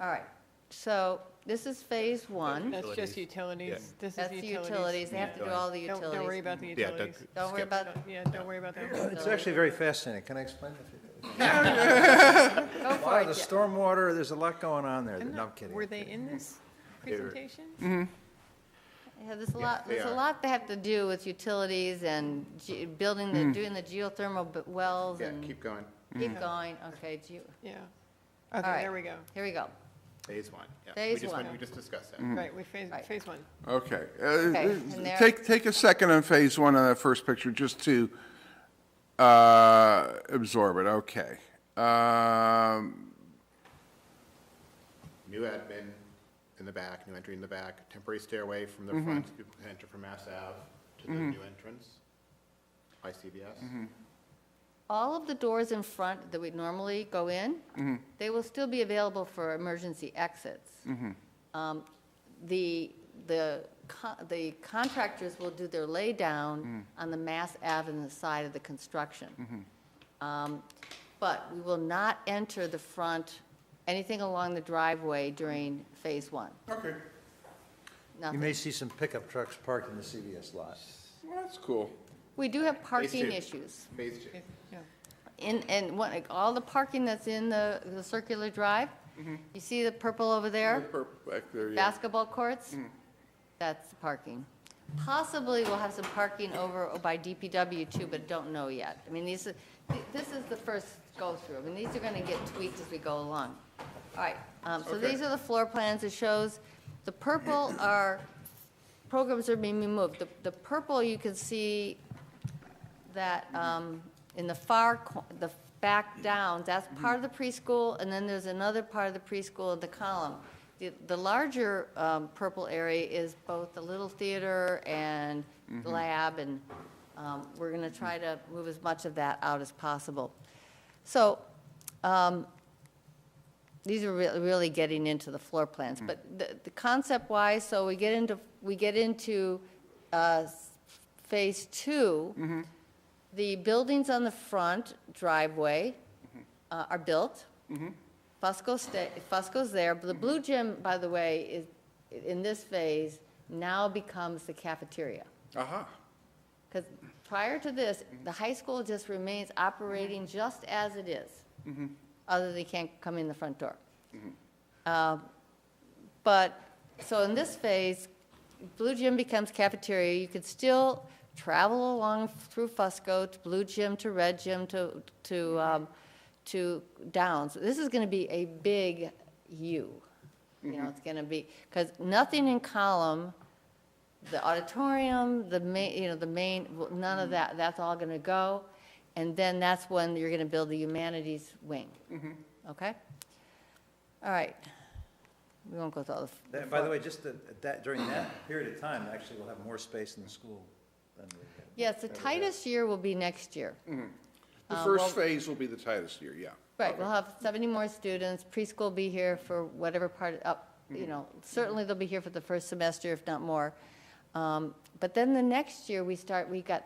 All right, so this is phase one. That's just utilities. This is That's the utilities, they have to do all the utilities. Don't worry about the Yeah, utilities. Don't worry skip. about, Yeah, don't worry about that. It's actually very fascinating. Can I explain it? go A for lot of it. the yeah. stormwater, there's a lot going on there. I'm No, not- I'm kidding. Were they in this presentation? Yeah, there's a lot, they there's a are. lot that have to do with utilities and building doing the geothermal wells Yeah, and. keep going. Keep going, okay, Yeah. All Okay, right. there we go. here we go. Phase one. Yeah. Phase one. We just discussed that. Right, we Right. phase one. okay. and there- Take a second on phase one on that first picture, just to absorb it, okay. New admin in the back, new entry in the back, temporary stairway from the front, so people can enter from Mass Ave to the new entrance by CVS. All of the doors in front that we normally go in, they will still be available for emergency exits. The contractors will do their lay down on the Mass Avenue side of the construction. But we will not enter the front, anything along the driveway during phase one. Okay, You Nothing. may see some pickup trucks parked in the CVS lot. well, that's cool. We do have parking two. issues. Phase two. Yeah. and all the parking that's in the circular drive, you see the purple over there? Back there, yeah. Basketball courts? That's the parking. Possibly we'll have some parking over by DPW too, but don't know yet. I mean, this is the first go-through. I mean, these are going to get tweaked as we go along. All right, so Okay. these are the floor plans. It shows, the purple are, programs are being moved. The purple, you can see that in the the back down, that's part of the preschool, and then there's another part of the preschool in the column. The larger purple area is both the little theater and lab, and we're going to try to move as much of that out as possible. So these are really getting into the floor plans, but the concept-wise, so we get into phase 2. The buildings on the front driveway are built. Fusco's there. But the blue gym, by the way, is in this phase now becomes the cafeteria. Because prior to this, the high school just remains operating just as it is, other than they can't come in the front door. But, so in this phase, blue gym becomes cafeteria. You could still travel along through Fusco to blue gym to red gym to Downs. This is going to be a big U. You know, it's going to be, because nothing in column, the auditorium, the main, none of that, that's all going to go. And then that's when you're going to build the humanities wing. Okay? All right. We won't go through all the. By the way, just during that period of time, actually, we'll have more space in the school than we had. Yes, the tightest year will be next year. The first phase will be the tightest year, yeah. Right, we'll have 70 more students, preschool will be here for whatever part, you know, certainly they'll be here for the first semester, if not more. But then the next year, the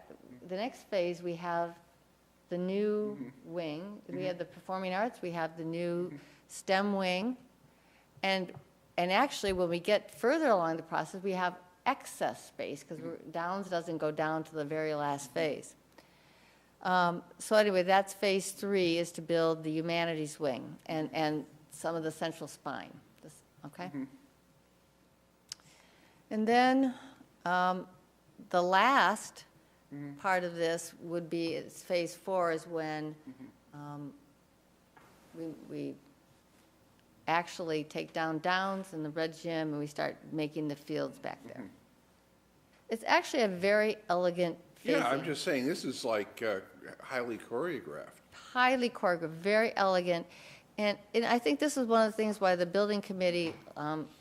next phase, we have the new wing. We have the performing arts, we have the new STEM wing. And actually, when we get further along the process, we have excess space, because Downs doesn't go down to the very last phase. So anyway, that's phase 3, is to build the humanities wing and some of the central spine, okay? And then the last part of this would be, phase 4 is when we actually take down Downs and the red gym, and we start making the fields back there. It's actually a very elegant phasing. Yeah, I'm just saying, this is like highly choreographed. Highly choreographed, very elegant. And I think this is one of the things why the building committee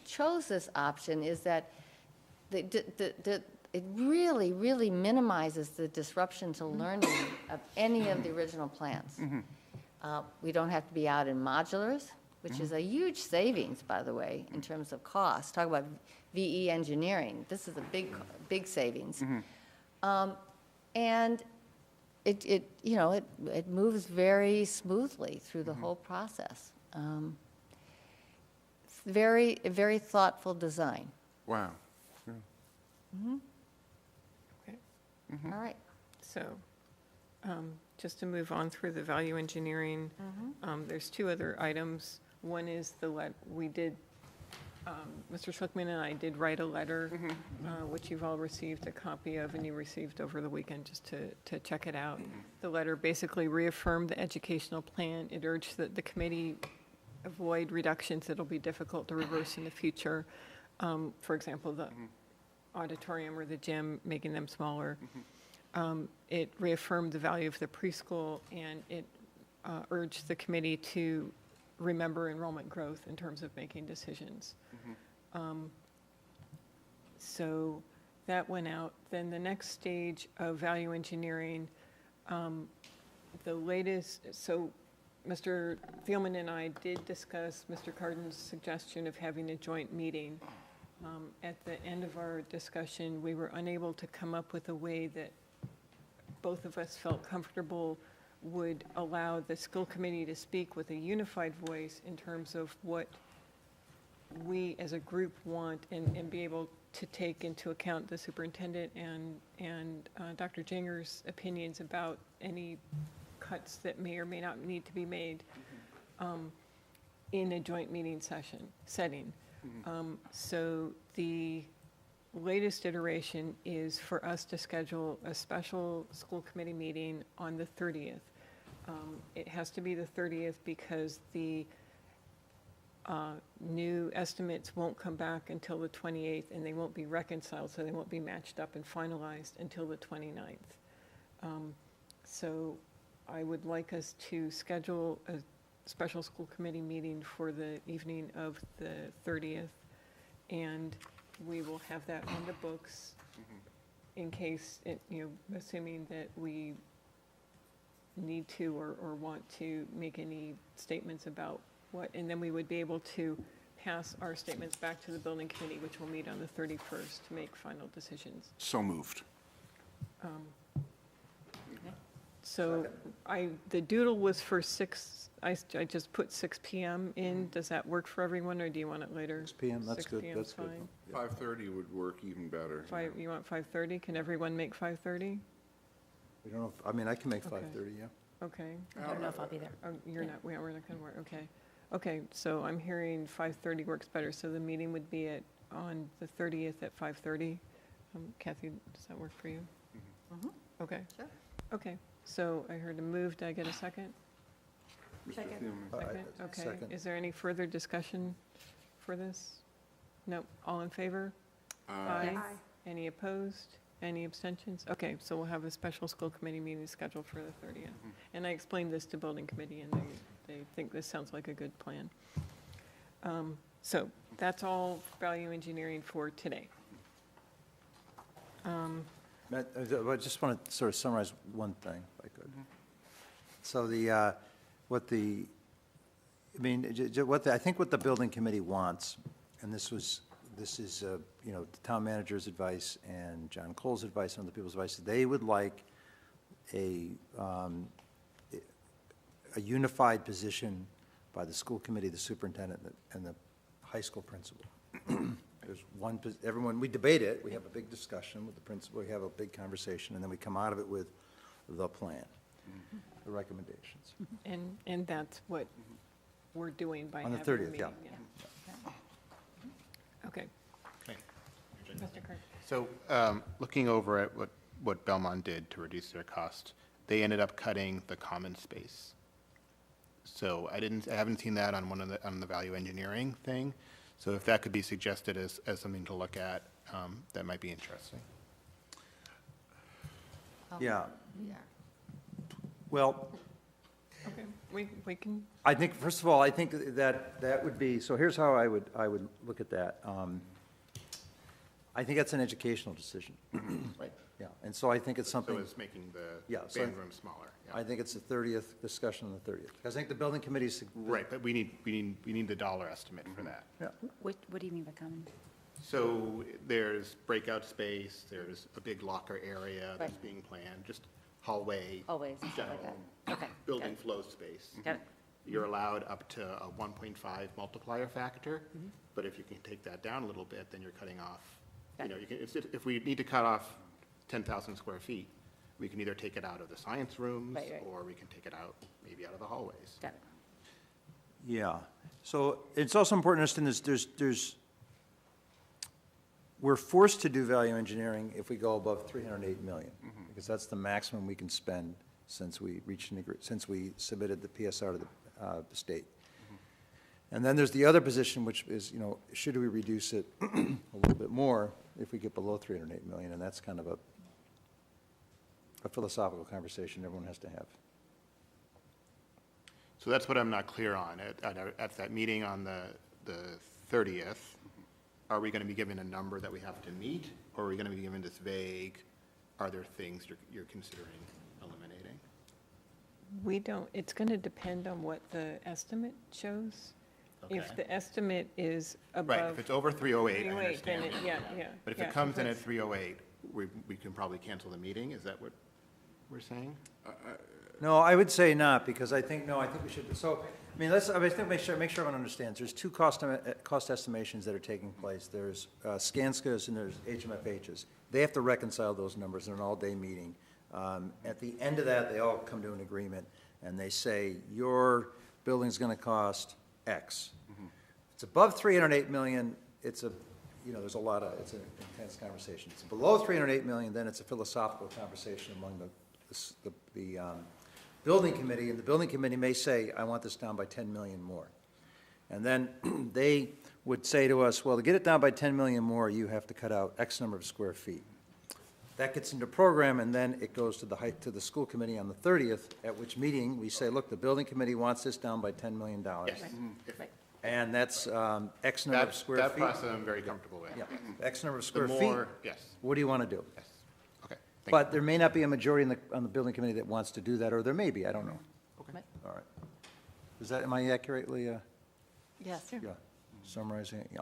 chose this option, is that it really, really minimizes the disruption to learning of any of the original plans. We don't have to be out in modulars, which is a huge savings, by the way, in terms of cost. Talk about VE engineering. This is a big savings. And it moves very smoothly through the whole process. It's very thoughtful design. Wow. Okay. All right. So, just to move on through the value engineering, there's 2 other items. One is we did, Mr. Schlickman and I did write a letter, which you've all received a copy of, and you received over the weekend, just to check it out. The letter basically reaffirmed the educational plan. It urged that the committee avoid reductions that'll be difficult to reverse in the future. For example, the auditorium or the gym, making them smaller. It reaffirmed the value of the preschool, and it urged the committee to remember enrollment growth in terms of making decisions. So that went out. Then the next stage of value engineering, the latest, so Mr. Thielman and I did discuss Mr. Cardin's suggestion of having a joint meeting. At the end of our discussion, we were unable to come up with a way that both of us felt comfortable would allow the school committee to speak with a unified voice in terms of what we as a group want, and be able to take into account the superintendent and Dr. Jinger's opinions about any cuts that may or may not need to be made in a joint meeting setting. So the latest iteration is for us to schedule a special school committee meeting on the 30th. It has to be the 30th because the new estimates won't come back until the 28th, and they won't be reconciled, so they won't be matched up and finalized until the 29th. So I would like us to schedule a special school committee meeting for the evening of the 30th, and we will have that on the books in case, assuming that we need to or want to make any statements about what, and then we would be able to pass our statements back to the building committee, which will meet on the 31st to make final decisions. So moved. So the doodle was for 6, I just put 6 PM in. Does that work for everyone, or do you want it later? 6 PM, that's 6 good, PM 's that's good. fine. 5:30 would work even better. You want 5:30? Can everyone make 5:30? We don't know, I mean, I can make Okay. 5:30, yeah. Okay. I don't know if I'll be there. Oh, we're not going to work, okay. Okay, so I'm hearing 5:30 works better, so the meeting would be on the 30th at 5:30. Kathy, does that work for you? Okay. Sure. Okay, so I heard a move, did I get a second? Second. Second, okay. Second. Is there any further discussion for this? No, all in favor? Aye. Any opposed? Any abstentions? Okay, so we'll have a special school committee meeting scheduled for the 30th. And I explained this to building committee, and they think this sounds like a good plan. So that's all value engineering for today. Matt, I just want to sort of summarize one thing, if I could. So I think what the building committee wants, and this is, the town manager's advice and John Cole's advice and other people's advice, they would like a unified position by the school committee, the superintendent, and the high school principal. There's one, everyone, we debate it, we have a big discussion with the principal, we have a big conversation, and then we come out of it with the plan, the recommendations. And that's what we're doing by On the having a 30th, meeting. yeah. Okay. Okay. Mr. Kirk? So, looking over at what Belmont did to reduce their cost, they ended up cutting the common space. So I haven't seen that on the value engineering thing. So if that could be suggested as something to look at, that might be interesting. Yeah, Yeah. well, Okay, we can, I think, first of all, I think that would be, so here's how I would look at that. I think that's an educational decision. Right. Yeah, and so I think it's something, So it's making the Yeah, so band room smaller. Yeah. I think it's the 30th, discussion on the 30th. Because I think the building committee's. Right, but we need the dollar estimate for that. Yeah, What do you mean by common? So there's breakout space, there's a big locker area that's Right. being planned, just hallway. Always, and stuff like that. general Okay. Building flow space. Got it. You're allowed up to a 1.5 multiplier factor, but if you can take that down a little bit, then you're cutting off, Got if we need to cut off 10,000 square feet, we can either take it out of the science rooms, Right, right. or we can take it out, maybe out of the hallways. Got it. yeah. So it's also important to understand we're forced to do value engineering if we go above 308 million, because that's the maximum we can spend since we submitted the PSR to the state. And then there's the other position, which is, should we reduce it a little bit more if we get below 308 million? And that's kind of a philosophical conversation everyone has to have. So that's what I'm not clear on. At that meeting on the 30th, are we going to be given a number that we have to meet, or are we going to be given this vague, are there things you're considering eliminating? we don't, it's going to depend on what the estimate shows. If Okay. the estimate is above. Right, if it's over 308, I 308, then understand. yeah. But if yeah, it comes in at it's- 308, we can probably cancel the meeting, is that what we're saying? No, I would say not, because I think we should, so, I mean, I think make sure everyone understands. There's two cost estimations that are taking place. There's Skanskas and there's HMFHs. They have to reconcile those numbers in an all-day meeting. At the end of that, they all come to an agreement. and they say, your building's going to cost X. If it's above 308 million, it's a, there's a lot of, it's an intense conversation. It's below 308 million, then it's a philosophical conversation among the building committee, and the building committee may say, I want this down by 10 million more. And then they would say to us, well, to get it down by 10 million more, you have to cut out X number of square feet. That gets into program, and then it goes to the school committee on the 30th, at which meeting we say, look, the building committee wants this down by $10 million. Yes. And that's X number of square feet. That process I'm very comfortable with. Yeah, X number of The square feet. more, yes, What do you want to do? yes. Okay. Thank But there may not be a majority on the building committee that wants to do that, or there may be, I don't know. Right. All right. Am I accurately, Yes. summarizing it? Yeah.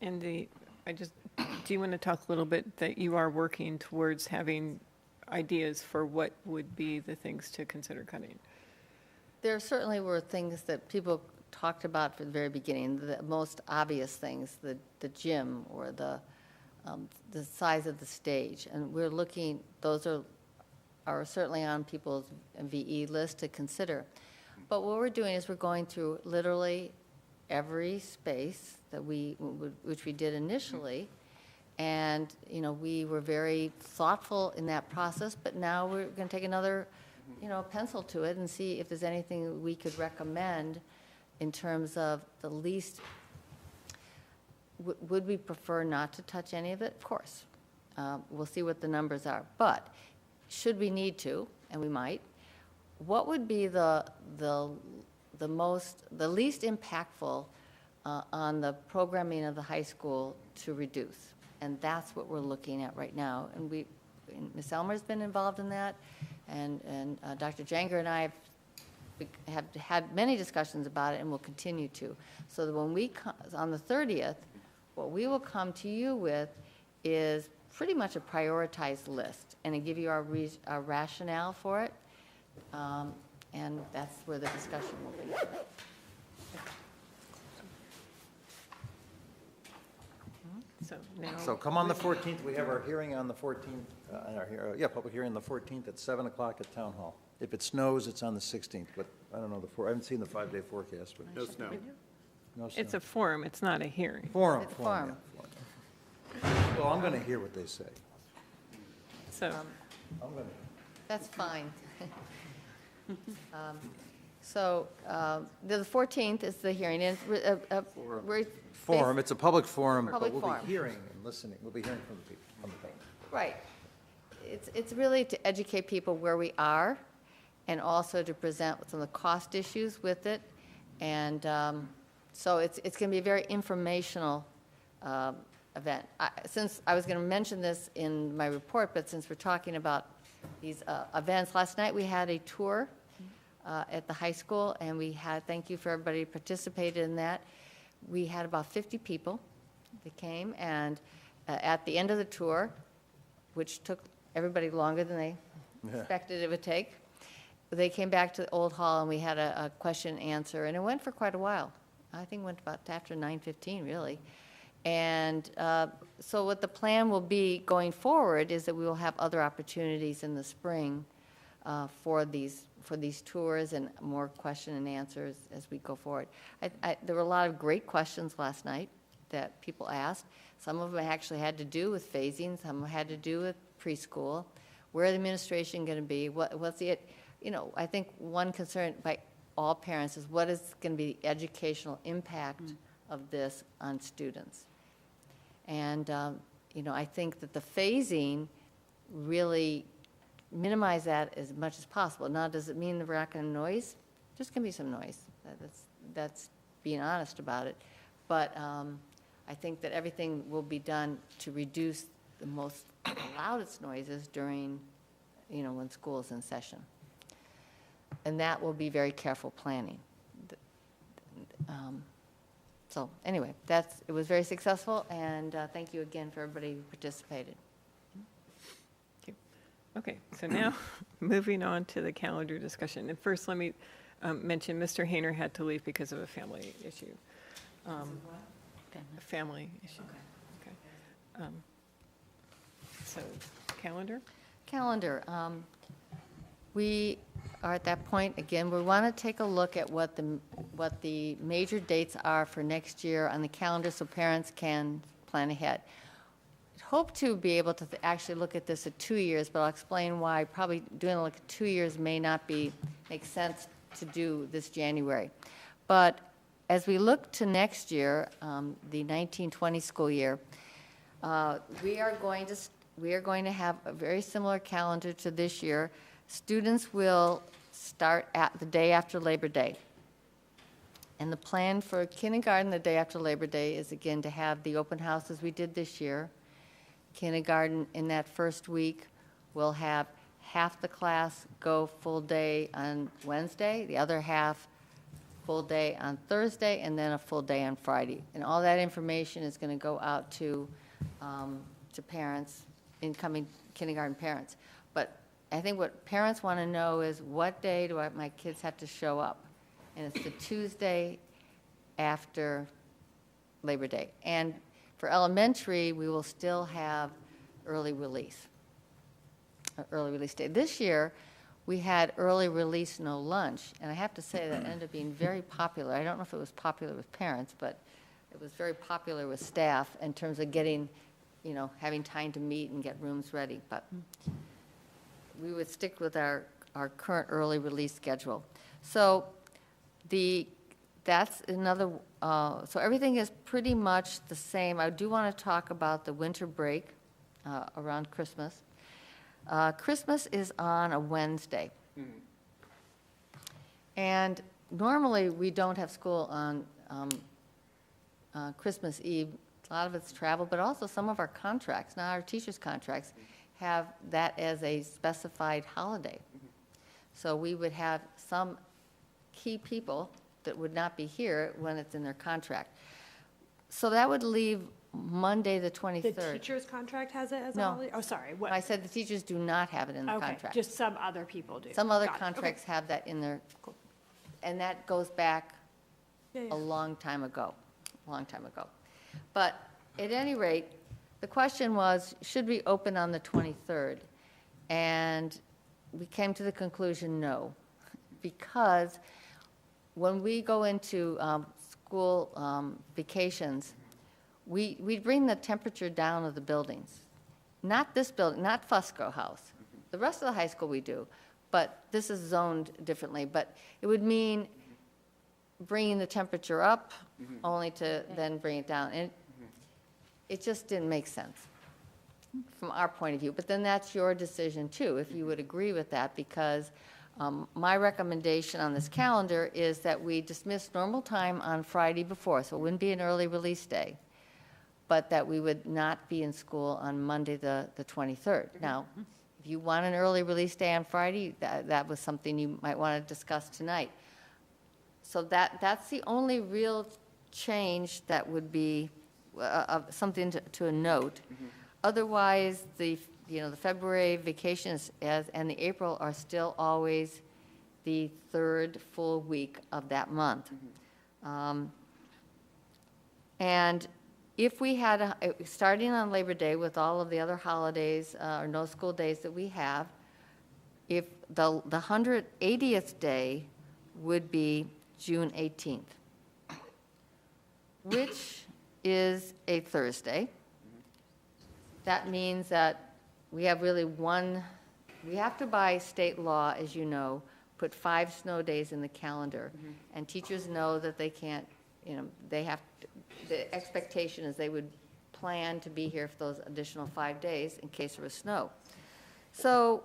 And do you want to talk a little bit that you are working towards having ideas for what would be the things to consider cutting? There certainly were things that people talked about from the very beginning, the most obvious things, the gym or the size of the stage. And we're looking, those are certainly on people's VE list to consider. But what we're doing is we're going through literally every space that which we did initially. And, we were very thoughtful in that process, but now we're going to take another, pencil to it and see if there's anything we could recommend in terms of the least, would we prefer not to touch any of it? Of course. We'll see what the numbers are. But should we need to, and we might, what would be the least impactful on the programming of the high school to reduce? And that's what we're looking at right now. And Ms. Elmer's been involved in that, and Dr. Janger and I have had many discussions about it, and will continue to. So that when we on the 30th, what we will come to you with is pretty much a prioritized list, and give you our rationale for it, and that's where the discussion will be. So come on the 14th, we have our hearing on the 14th, public hearing on the 14th at 7 o'clock at Town Hall. If it snows, it's on the 16th, but I don't know, I haven't seen the 5-day forecast, but No snow. no snow. it's a forum, it's not a hearing. Forum, It's a forum, yeah, forum. Well, I'm going to hear what they say. So, I'm going to. That's fine. So the 14th is the hearing, and we're Forum, it's a public forum, but Public we'll forum. be hearing and listening, we'll be hearing from the people, from the panel. Right. It's really to educate people where we are, and also to present some of the cost issues with it. And so it's going to be a very informational event. Since I was going to mention this in my report, but since we're talking about these events, last night we had a tour at the high school, and thank you for everybody who participated in that. We had about 50 people that came, and at the end of the tour, which took everybody longer than they expected it would take, they came back to the old hall, and we had a question and answer, and it went for quite a while. I think it went about after 9:15, really. And so what the plan will be going forward is that we will have other opportunities in the spring for these tours and more question and answers as we go forward. There were a lot of great questions last night that people asked. Some of them actually had to do with phasing, some had to do with preschool. Where the administration going to be? What's the, I think one concern by all parents is what is going to be the educational impact of this on students? And, I think that the phasing really minimize that as much as possible. Now, does it mean that we're not going to noise? There's going to be some noise. That's being honest about it. But I think that everything will be done to reduce the loudest noises during, when school is in session. And that will be very careful planning. So anyway, it was very successful, and thank you again for everybody who participated. okay, so now, moving on to the calendar discussion. And first, let me mention, Mr. Hayner had to leave because of a family issue. A family issue. Okay. So, calendar? Calendar. We are at that point, again, we want to take a look at what the major dates are for next year on the calendar so parents can plan ahead. Hope to be able to actually look at this at 2 years, but I'll explain why probably doing like 2 years may not make sense to do this January. But as we look to next year, the 1920 school year, we are going to have a very similar calendar to this year. Students will start at the day after Labor Day. And the plan for kindergarten the day after Labor Day is, again, to have the open house as we did this year. Kindergarten in that first week will have half the class go full day on Wednesday, the other half full day on Thursday, and then a full day on Friday. And all that information is going to go out to parents, incoming kindergarten parents. But I think what parents want to know is, what day do my kids have to show up? And it's the Tuesday after Labor Day. And for elementary, we will still have early release day. This year, we had early release, no lunch, and I have to say that ended up being very popular. I don't know if it was popular with parents, but it was very popular with staff in terms of getting, having time to meet and get rooms ready. But we would stick with our current early release schedule. So that's another, so everything is pretty much the same. I do want to talk about the winter break around Christmas. Christmas is on a Wednesday. And normally, we don't have school on Christmas Eve. A lot of it's travel, but also some of our contracts, not our teachers' contracts, have that as a specified holiday. So we would have some key people that would not be here when it's in their contract. So that would leave Monday, the 23rd. The teacher's contract has it as a No. holiday? Oh, sorry. What? I said the teachers do not have it in the Okay, contract. just some other people do. Some other Got it. Okay. contracts have that in their, and that goes back Yeah, a yeah. long time ago. But at any rate, the question was, should we open on the 23rd? And we came to the conclusion, no, because when we go into school vacations, we bring the temperature down of the buildings. Not this building, not Fusco House. The rest of the high school we do, but this is zoned differently. But it would mean bringing the temperature up only to then bring it down. And it just didn't make sense from our point of view. But then that's your decision too, if you would agree with that, because my recommendation on this calendar is that we dismiss normal time on Friday before, so it wouldn't be an early release day, but that we would not be in school on Monday, the 23rd. Now, if you want an early release day on Friday, that was something you might want to discuss tonight. So that's the only real change that would be something to note. Otherwise, the February vacations and the April are still always the third full week of that month. And if we had, starting on Labor Day with all of the other holidays or no school days that we have, if the 180th day would be June 18th, which is a Thursday. That means that we have really we have to, by state law, as you know, put 5 snow days in the calendar. And teachers know that they can't, they have, the expectation is they would plan to be here for those additional 5 days in case there was snow. So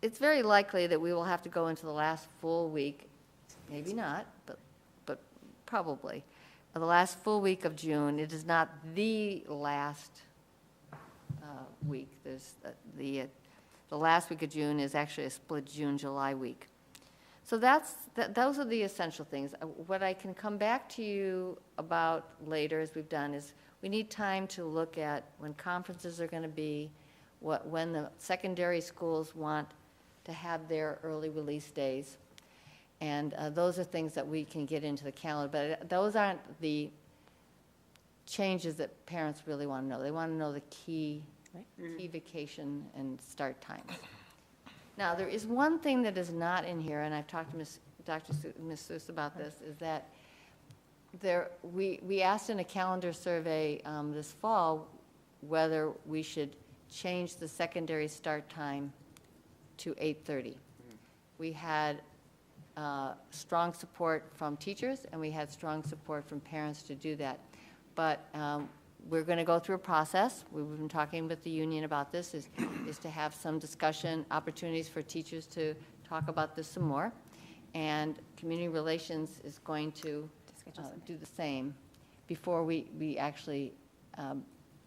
it's very likely that we will have to go into the last full week, maybe not, but probably, the last full week of June. It is not the last week. There's the last week of June is actually a split June-July week. So those are the essential things. What I can come back to you about later, as we've done, is we need time to look at when conferences are going to be, when the secondary schools want to have their early release days. And those are things that we can get into the calendar. But those aren't the changes that parents really want to know. They want to know the key vacation and start times. Now, there is one thing that is not in here, and I've talked to Ms. Seuss about this, is that we asked in a calendar survey this fall whether we should change the secondary start time to 8:30. We had strong support from teachers, and we had strong support from parents to do that. But we're going to go through a process. We've been talking with the union about this, is to have some discussion, opportunities for teachers to talk about this some more. And Community Relations is going to do the same before we actually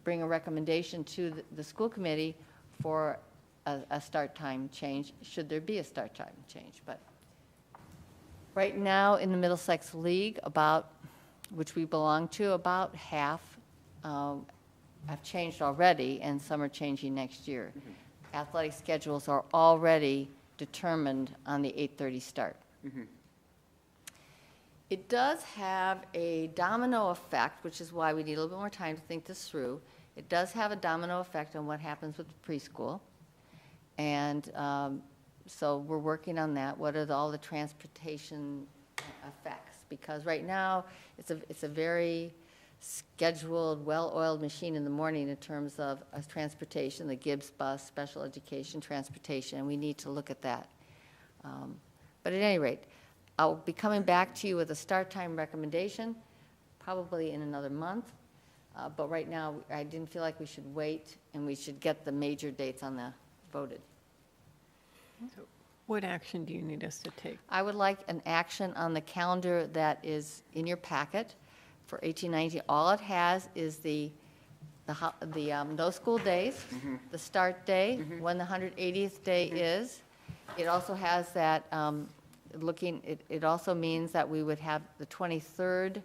bring a recommendation to the school committee for a start time change, should there be a start time change. But right now, in the Middlesex League, which we belong to, about half have changed already, and some are changing next year. Athletic schedules are already determined on the 8:30 start. It does have a domino effect, which is why we need a little bit more time to think this through. It does have a domino effect on what happens with preschool. And so we're working on that. What are all the transportation effects? Because right now, it's a very scheduled, well-oiled machine in the morning in terms of transportation, the Gibbs bus, special education transportation, and we need to look at that. But at any rate, I'll be coming back to you with a start time recommendation, probably in another month. But right now, I didn't feel like we should wait, and we should get the major dates on the voted. So what action do you need us to take? I would like an action on the calendar that is in your packet for 1819. All it has is the no school days, the start day, when the 180th day is. It also has that, it also means that we would have the 23rd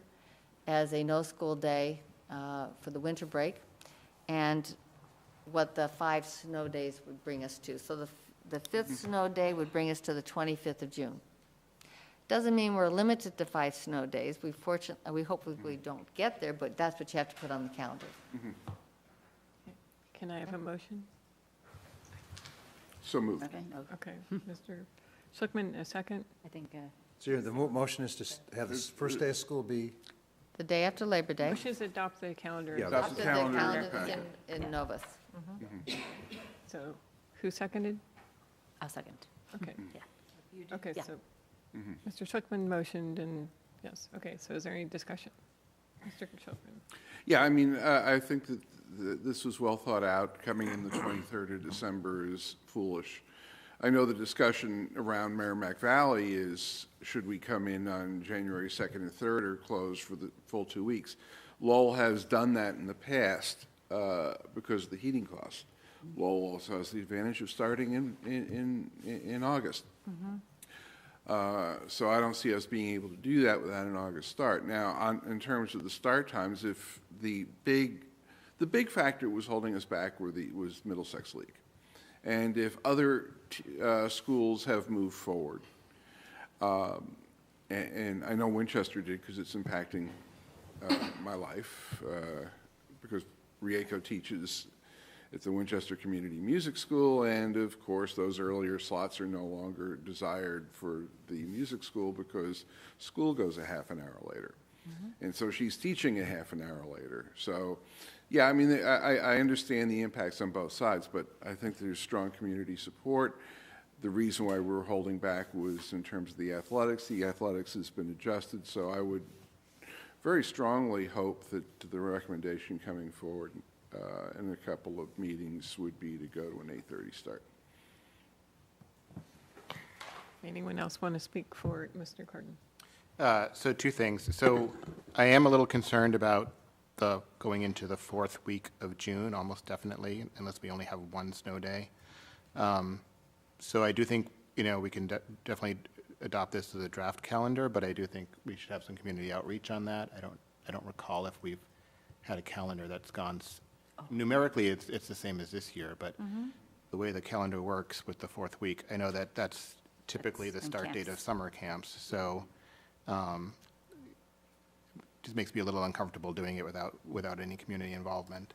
as a no school day for the winter break, and what the 5 snow days would bring us to. So the 5th snow day would bring us to the 25th of June. Doesn't mean we're limited to 5 snow days. We hopefully don't get there, but that's what you have to put on the calendar. Can I have a motion? So moved. Okay, Mr. Schlickman, a second? I think, So the motion is to have the first day of school be, The day after Labor Day. Motion is to adopt the calendar. Yeah, After that's the the calendar in calendar your that's packet. in Novus. So who seconded? I'll second. Okay. Yeah. Okay, Yeah. so Mr. Schlickman motioned and, yes, okay, so is there any discussion? Mr. Schlickman? Yeah, I mean, I think that this was well thought out. Coming in the 23rd of December is foolish. I know the discussion around Merrimack Valley is, should we come in on January 2nd and 3rd or close for the full 2 weeks? Lowell has done that in the past because of the heating costs. Lowell also has the advantage of starting in August. So I don't see us being able to do that without an August start. Now, in terms of the start times, if the big factor was holding us back was Middlesex League. And if other schools have moved forward, and I know Winchester did because it's impacting my life, because Rieko teaches at the Winchester Community Music School, and of course those earlier slots are no longer desired for the music school because school goes a half an hour later. And so she's teaching a half an hour later. So, yeah, I mean, I understand the impacts on both sides, but I think there's strong community support. The reason why we're holding back was in terms of the athletics. The athletics has been adjusted, so I would very strongly hope that the recommendation coming forward in a couple of meetings would be to go to an 8:30 start. Anyone else want to speak for Mr. Cardin? So 2 things. So I am a little concerned about going into the 4th week of June, almost definitely, unless we only have 1 snow day. So I do think, we can definitely adopt this as a draft calendar, but I do think we should have some community outreach on that. I don't recall if we've had a calendar that's gone, numerically, it's the same as this year, but the way the calendar works with the 4th week, I know that that's typically the start date of summer camps, so just makes me a little uncomfortable doing it without any community involvement.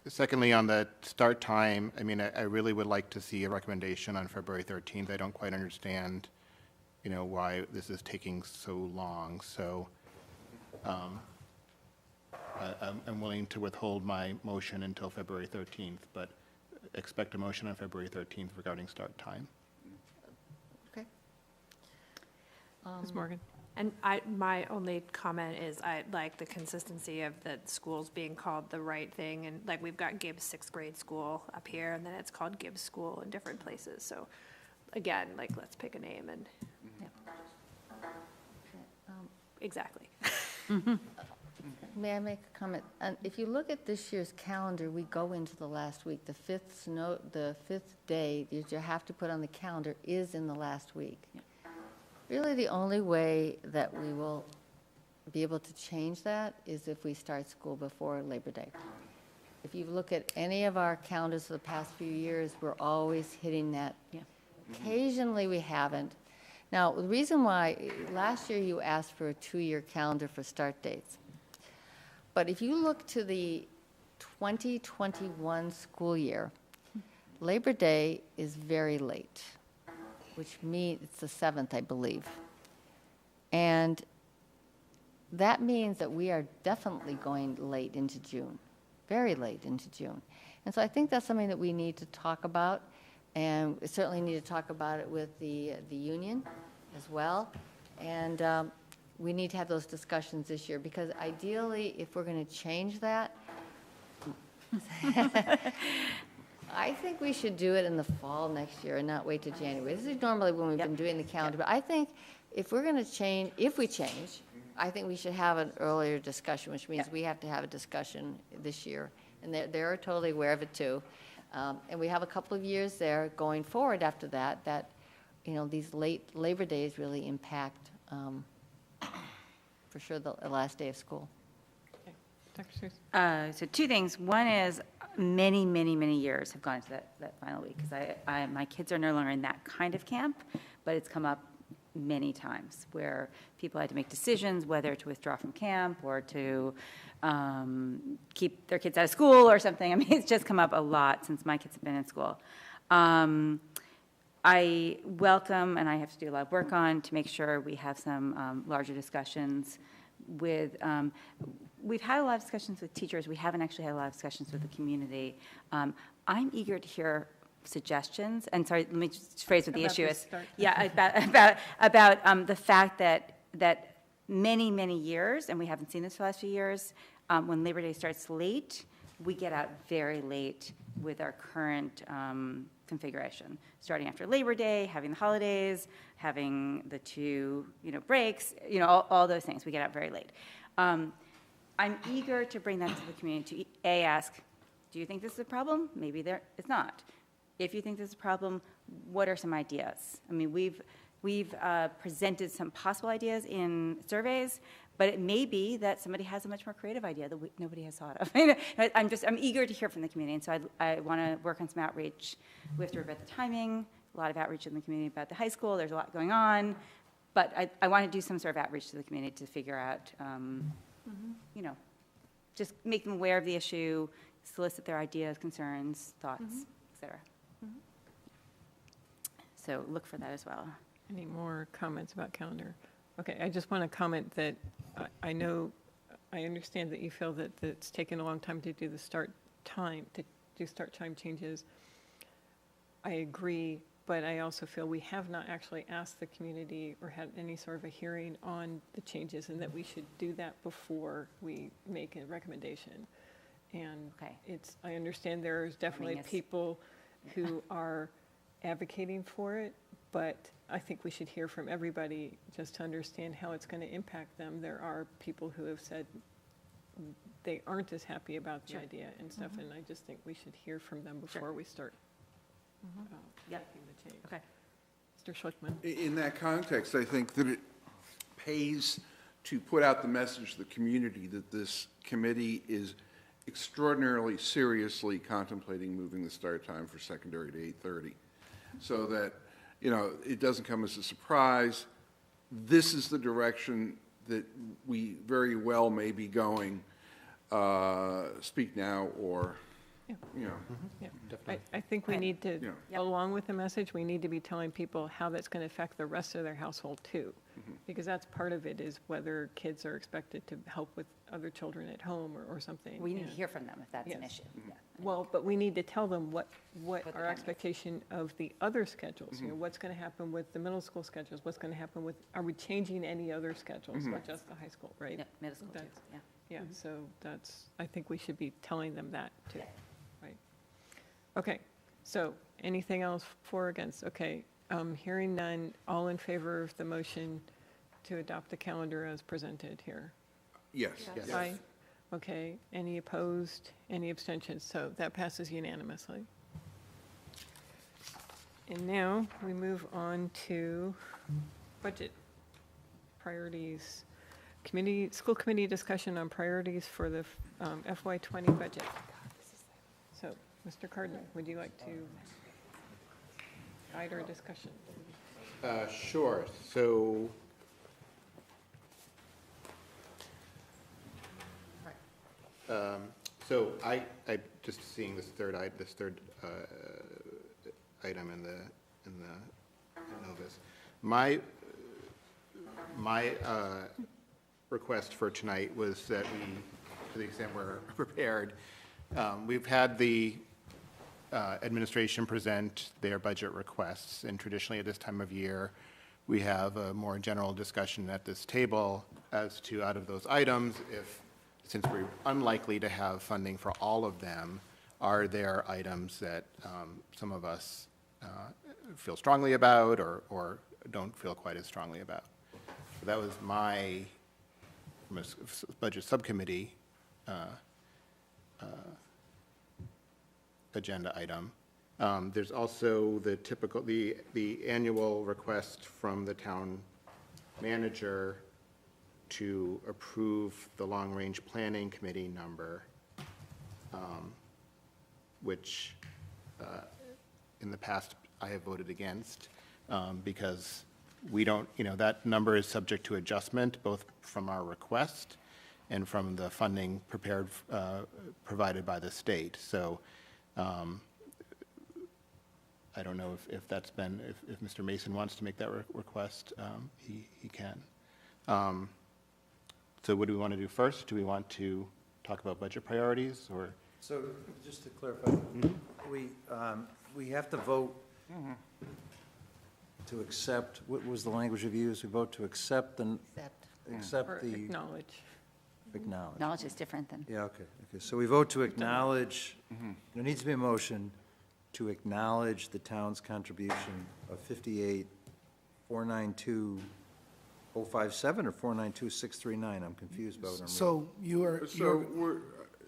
Secondly, on the start time, I mean, I really would like to see a recommendation on February 13th. I don't quite understand, why this is taking so long. So I'm willing to withhold my motion until February 13th, but expect a motion on February 13th regarding start time. Okay. Ms. Morgan? And my only comment is I like the consistency of the schools being called the right thing, and like we've got Gibbs sixth grade school up here, and then it's called Gibbs School in different places, so again, like, let's pick a name and, exactly. May I make a comment? If you look at this year's calendar, we go into the last week. The fifth day that you have to put on the calendar is in the last week. Really, the only way that we will be able to change that is if we start school before Labor Day. If you look at any of our calendars for the past few years, we're always hitting that. Occasionally, we haven't. Now, the reason why, last year you asked for a 2-year calendar for start dates. But if you look to the 2021 school year, Labor Day is very late, which means it's the 7th, I believe. And that means that we are definitely going late into June, very late into June. And so I think that's something that we need to talk about, and we certainly need to talk about it with the union as well. And we need to have those discussions this year, because ideally, if we're going to change that, I think we should do it in the fall next year and not wait till January. This is normally when we've been doing the calendar, but I think if we're going to change, I think we should have an earlier discussion, which means we have to have a discussion this year. And they're totally aware of it too. And we have a couple of years there going forward after that, these late Labor Days really impact, for sure, the last day of school. Dr. Seuss? So 2 things. One is many, many, many years have gone into that final week, because my kids are no longer in that kind of camp, but it's come up many times where people had to make decisions whether to withdraw from camp or to keep their kids out of school or something. I mean, it's just come up a lot since my kids have been in school. I welcome, and I have to do a lot of work on, to make sure we have some larger discussions with, we've had a lot of discussions with teachers. We haven't actually had a lot of discussions with the community. I'm eager to hear suggestions, and sorry, let me just phrase what the issue is. About the fact that many, many years, and we haven't seen this for the last few years, when Labor Day starts late, we get out very late with our current configuration, starting after Labor Day, having the holidays, having the 2, breaks, all those things. We get out very late. I'm eager to bring that to the community, to ask, do you think this is a problem? Maybe it's not. If you think this is a problem, what are some ideas? I mean, we've presented some possible ideas in surveys, but it may be that somebody has a much more creative idea that nobody has thought of. I'm eager to hear from the community, and so I want to work on some outreach. We have to worry about the timing, a lot of outreach in the community about the high school. There's a lot going on, but I want to do some sort of outreach to the community to figure out, just make them aware of the issue, solicit their ideas, concerns, thoughts, et cetera. So look for that as well. Any more comments about calendar? Okay, I just want to comment that I understand that you feel that it's taken a long time to do start time changes. I agree, but I also feel we have not actually asked the community or had any sort of a hearing on the changes, and that we should do that before we make a recommendation. And I understand there's definitely people who are advocating for it, but I think we should hear from everybody just to understand how it's going to impact them. There are people who have said they aren't as happy about the idea and stuff, and I just think we should hear from them before we start making the change. Okay. Mr. Schlickman? In that context, I think that it pays to put out the message to the community that this committee is extraordinarily seriously contemplating moving the start time for secondary to 8:30, so that it doesn't come as a surprise. This is the direction that we very well may be going. Speak now or you know. Yeah. Definitely. I think we need to, Yeah. along with the message, we need to be telling people how that's going to affect the rest of their household too. Because that's part of it, is whether kids are expected to help with other children at home or something. We need to Yeah. hear from them if that's an Yes. issue. Yeah. Well, but we need to tell them what the our timing is. expectation of the other schedules, you know, what's going to happen with the middle school schedules, what's going to happen with, are we changing any other schedules, not just the high school, right? Yep, middle school too, That's- yeah. Yeah, so that's, I think we should be telling them that too, right? Okay, so anything else for or against? Okay, hearing none, all in favor of the motion to adopt the calendar as presented here? Yes. Yes. Aye. Okay, any opposed, any abstentions? So that passes unanimously. And now we move on to budget priorities. School committee discussion on priorities for the FY '20 budget. So, Mr. Cardin, would you like to guide our discussion? Sure, so. So I just seeing this third item in the Novus. My request for tonight was that we, to the extent we're prepared, we've had the administration present their budget requests, and traditionally at this time of year, we have a more general discussion at this table as to, out of those items, since we're unlikely to have funding for all of them, are there items that some of us feel strongly about or don't feel quite as strongly about? So that was my budget subcommittee agenda item. There's also the typical, the annual request from the town manager to approve the long-range planning committee number, which in the past I have voted against, because we don't, that number is subject to adjustment, both from our request and from the funding provided by the state. So I don't know if that's been, if Mr. Mason wants to make that request, he can. So what do we want to do first? Do we want to talk about budget priorities, or? So, just to clarify, we have to vote to accept, what was the language we've used? We vote to accept Or accept the, acknowledge? acknowledge. Knowledge is different than. Yeah, okay. So we vote to acknowledge, there needs to be a motion to acknowledge the town's contribution of 58,492,057 or 492,639. I'm confused about what I'm reading. So you're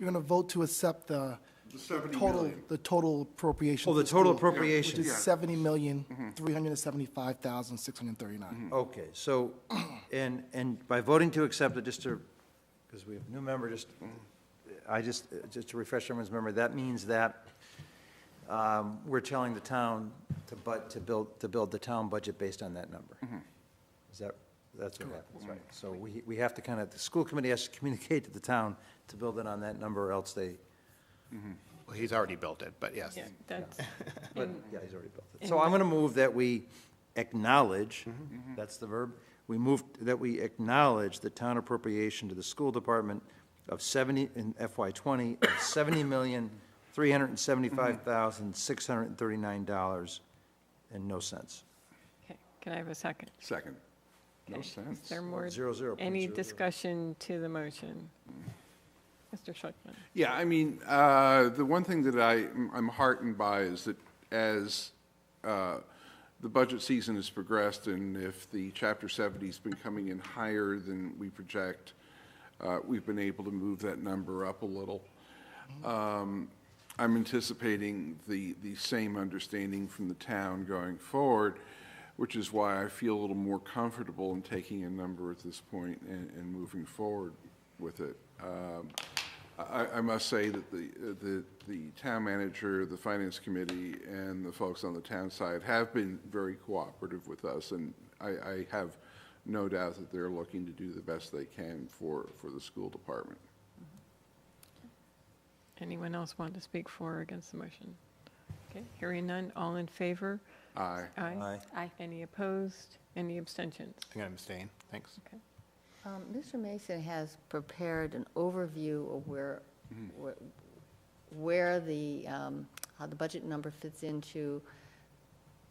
going to vote to accept the 70 total, million. the total appropriation. Oh, the for total school, appropriation. Which is 70,375,639. Okay, so, and by voting to accept it, just to, because we have a new member, just to refresh everyone's memory, that means that we're telling the town to build the town budget based on that number. Is that's what happens, right? So we have to kind of, the school committee has to communicate to the town to build it on that number, or else they, Well, he's already built it, but yes. Yeah, that's, but, yeah, he's already built it. So I'm going to move that we acknowledge, that's the verb, we move, that we acknowledge the town appropriation to the school department of 70, in FY '20, of $70,375,639 and no cents. okay, can I have a second? Second. No Okay. sense. Is there more, 00.00. any discussion to the motion? Mr. Schlickman? Yeah, I mean, the one thing that I'm heartened by is that as the budget season has progressed, and if the Chapter 70's been coming in higher than we project, we've been able to move that number up a little. I'm anticipating the same understanding from the town going forward, which is why I feel a little more comfortable in taking a number at this point and moving forward with it. I must say that the town manager, the finance committee, and the folks on the town side have been very cooperative with us, and I have no doubt that they're looking to do the best they can for the school department. Anyone else want to speak for or against the motion? Okay, hearing none, all in favor? Aye. Aye. Aye. Any opposed? Any abstentions? I'm going to abstain. Thanks. Okay. Mr. Mason has prepared an overview of where the, how the budget number fits into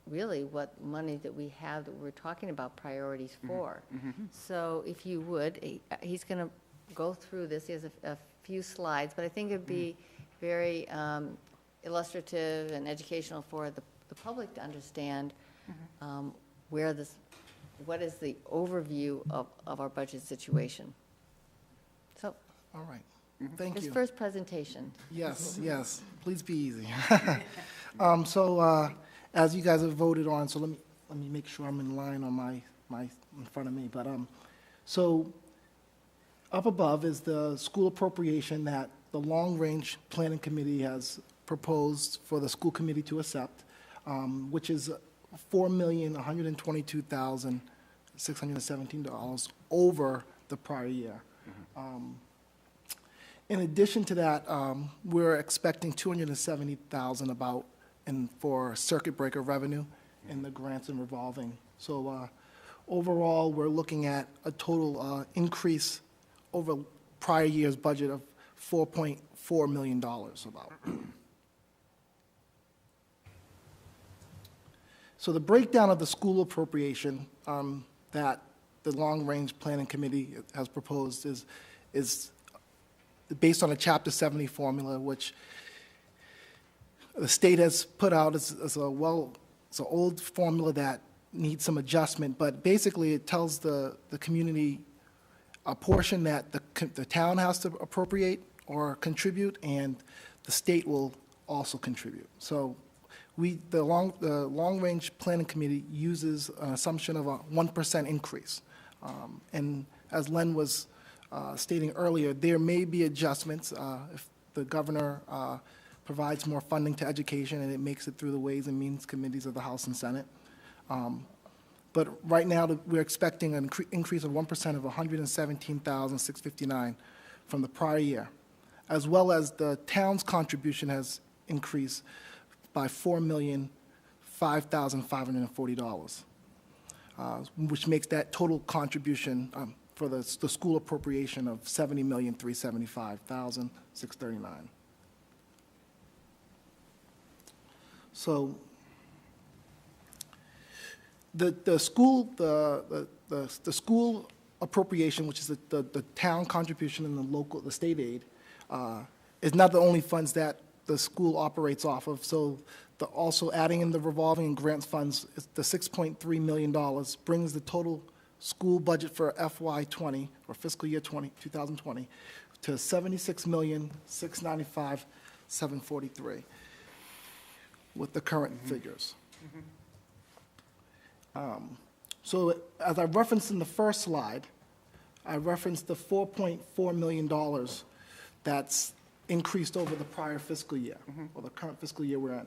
really what money that we have that we're talking about priorities for. So if you would, he's going to go through this. He has a few slides, but I think it'd be very illustrative and educational for the public to understand where this, what is the overview of our budget situation. So, All right. Thank his you. first presentation. Yes, yes. Please be easy. As you guys have voted on, so let me make sure I'm in line on my in front of me. But so up above is the school appropriation that the long-range planning committee has proposed for the school committee to accept, which is $4,122,617 over the prior year. In addition to that, we're expecting $270,000 about for circuit breaker revenue in the grants and revolving. So overall, we're looking at a total increase over prior year's budget of $4.4 million about. So the breakdown of the school appropriation that the long-range planning committee has proposed is based on a Chapter 70 formula, which the state has put out as it's an old formula that needs some adjustment, but basically it tells the community a portion that the town has to appropriate or contribute, and the state will also contribute. So the long-range planning committee uses an assumption of a 1% increase. And as Len was stating earlier, there may be adjustments if the governor provides more funding to education and it makes it through the Ways and Means Committees of the House and Senate. But right now, we're expecting an increase of 1% of $117,659 from the prior year, as well as the town's contribution has increased by $4,005,540, which makes that total contribution for the school appropriation of $70,375,639. So the school appropriation, which is the town contribution and the state aid, is not the only funds that the school operates off of. So also adding in the revolving and grants funds, the $6.3 million brings the total school budget for FY20 or fiscal year 2020 to $76,695,743 with the current figures. So as I referenced in the first slide, I referenced the $4.4 million that's increased over the prior fiscal year, or the current fiscal year we're in.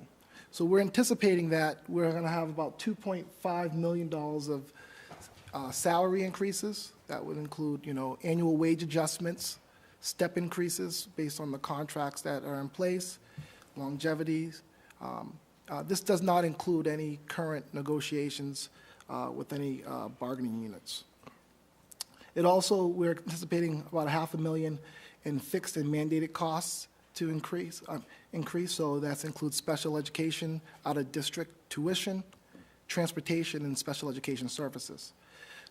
So we're anticipating that we're going to have about $2.5 million of salary increases. That would include, annual wage adjustments, step increases based on the contracts that are in place, longevities. This does not include any current negotiations with any bargaining units. It also, we're anticipating about $500,000 in fixed and mandated costs to increase. So that includes special education, out-of-district tuition, transportation, and special education services.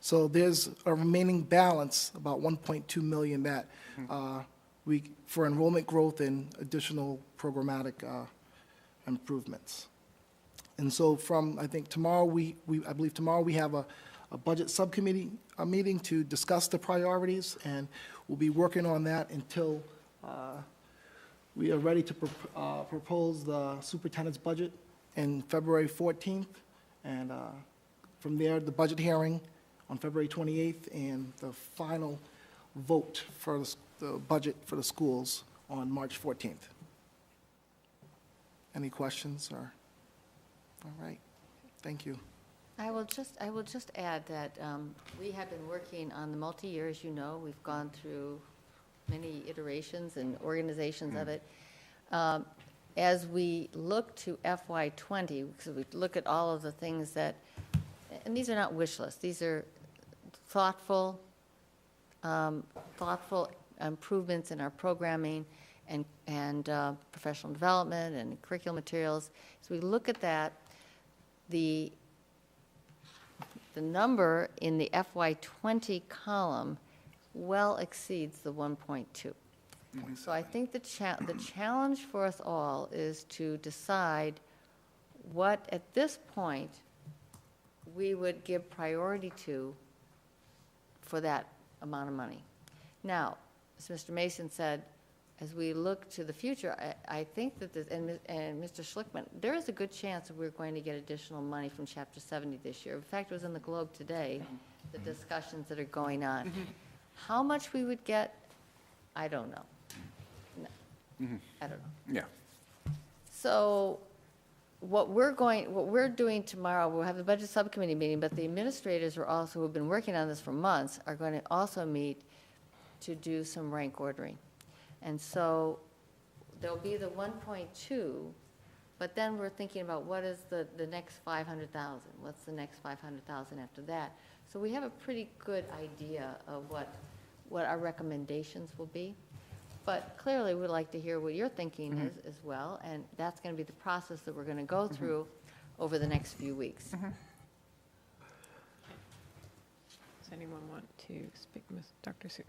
So there's a remaining balance, about $1.2 million that for enrollment growth and additional programmatic improvements. And so from, I think tomorrow, I believe tomorrow we have a budget subcommittee meeting to discuss the priorities, and we'll be working on that until we are ready to propose the superintendent's budget in February 14th. And from there, the budget hearing on February 28th, and the final vote for the budget for the schools on March 14th. Any questions or? All right, thank you. I will just add that we have been working on the multi-year, as you know. We've gone through many iterations and organizations of it. As we look to FY '20, because we look at all of the things that, and these are not wish lists, these are thoughtful improvements in our programming and professional development and curriculum materials. So we look at that, the number in the FY '20 column well exceeds the 1.2. So I think the challenge for us all is to decide what, at this point, we would give priority to for that amount of money. Now, as Mr. Mason said, as we look to the future, I think that this, and Mr. Schlickman, there is a good chance that we're going to get additional money from Chapter 70 this year. In fact, it was in the Globe today, the discussions that are going on. How much we would get, I don't know. No, I don't know. Yeah. So what we're doing tomorrow, we'll have the budget subcommittee meeting, but the administrators are also, who've been working on this for months, are going to also meet to do some rank ordering. And so there'll be the 1.2, but then we're thinking about what is the next 500,000? What's the next 500,000 after that? So we have a pretty good idea of what our recommendations will be. But clearly, we'd like to hear what your thinking is as well, and that's going to be the process that we're going to go through over the next few weeks. Does anyone want to speak, Ms. Dr. Seuss?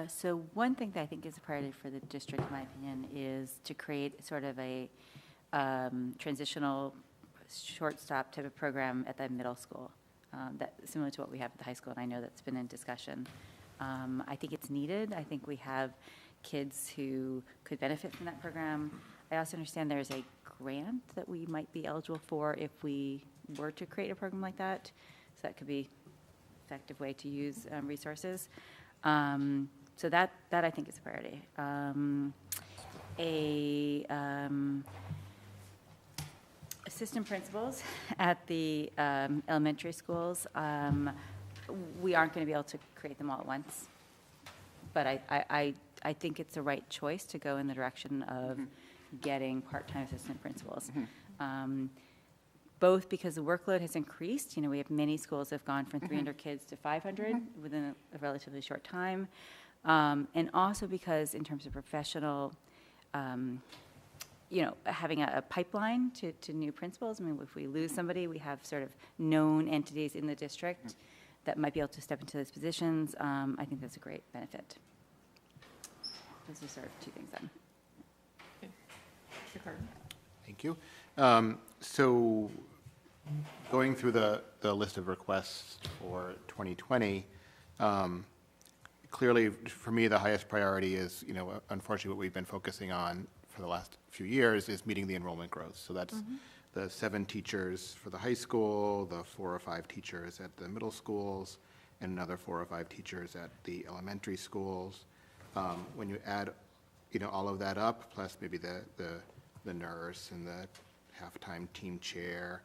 So one thing that I think is a priority for the district, in my opinion, is to create sort of a transitional shortstop type of program at the middle school, that similar to what we have at the high school, and I know that's been in discussion. I think it's needed. I think we have kids who could benefit from that program. I also understand there's a grant that we might be eligible for if we were to create a program like that. So that could be an effective way to use resources. So that I think is a priority. Assistant principals at the elementary schools, we aren't going to be able to create them all at once. But I think it's the right choice to go in the direction of getting part-time assistant principals. Both because the workload has increased. We have many schools that have gone from 300 kids to 500 within a relatively short time. And also because in terms of professional, having a pipeline to new principals. I mean, if we lose somebody, we have sort of known entities in the district that might be able to step into those positions. I think that's a great benefit. Those are sort of two things then. Mr. Carter? Thank you. So going through the list of requests for 2020, clearly for me the highest priority is, unfortunately what we've been focusing on for the last few years is meeting the enrollment growth. So that's the 7 teachers for the high school, the 4 or 5 teachers at the middle schools, and another 4 or 5 teachers at the elementary schools. When you add, all of that up, plus maybe the nurse and the half-time team chair,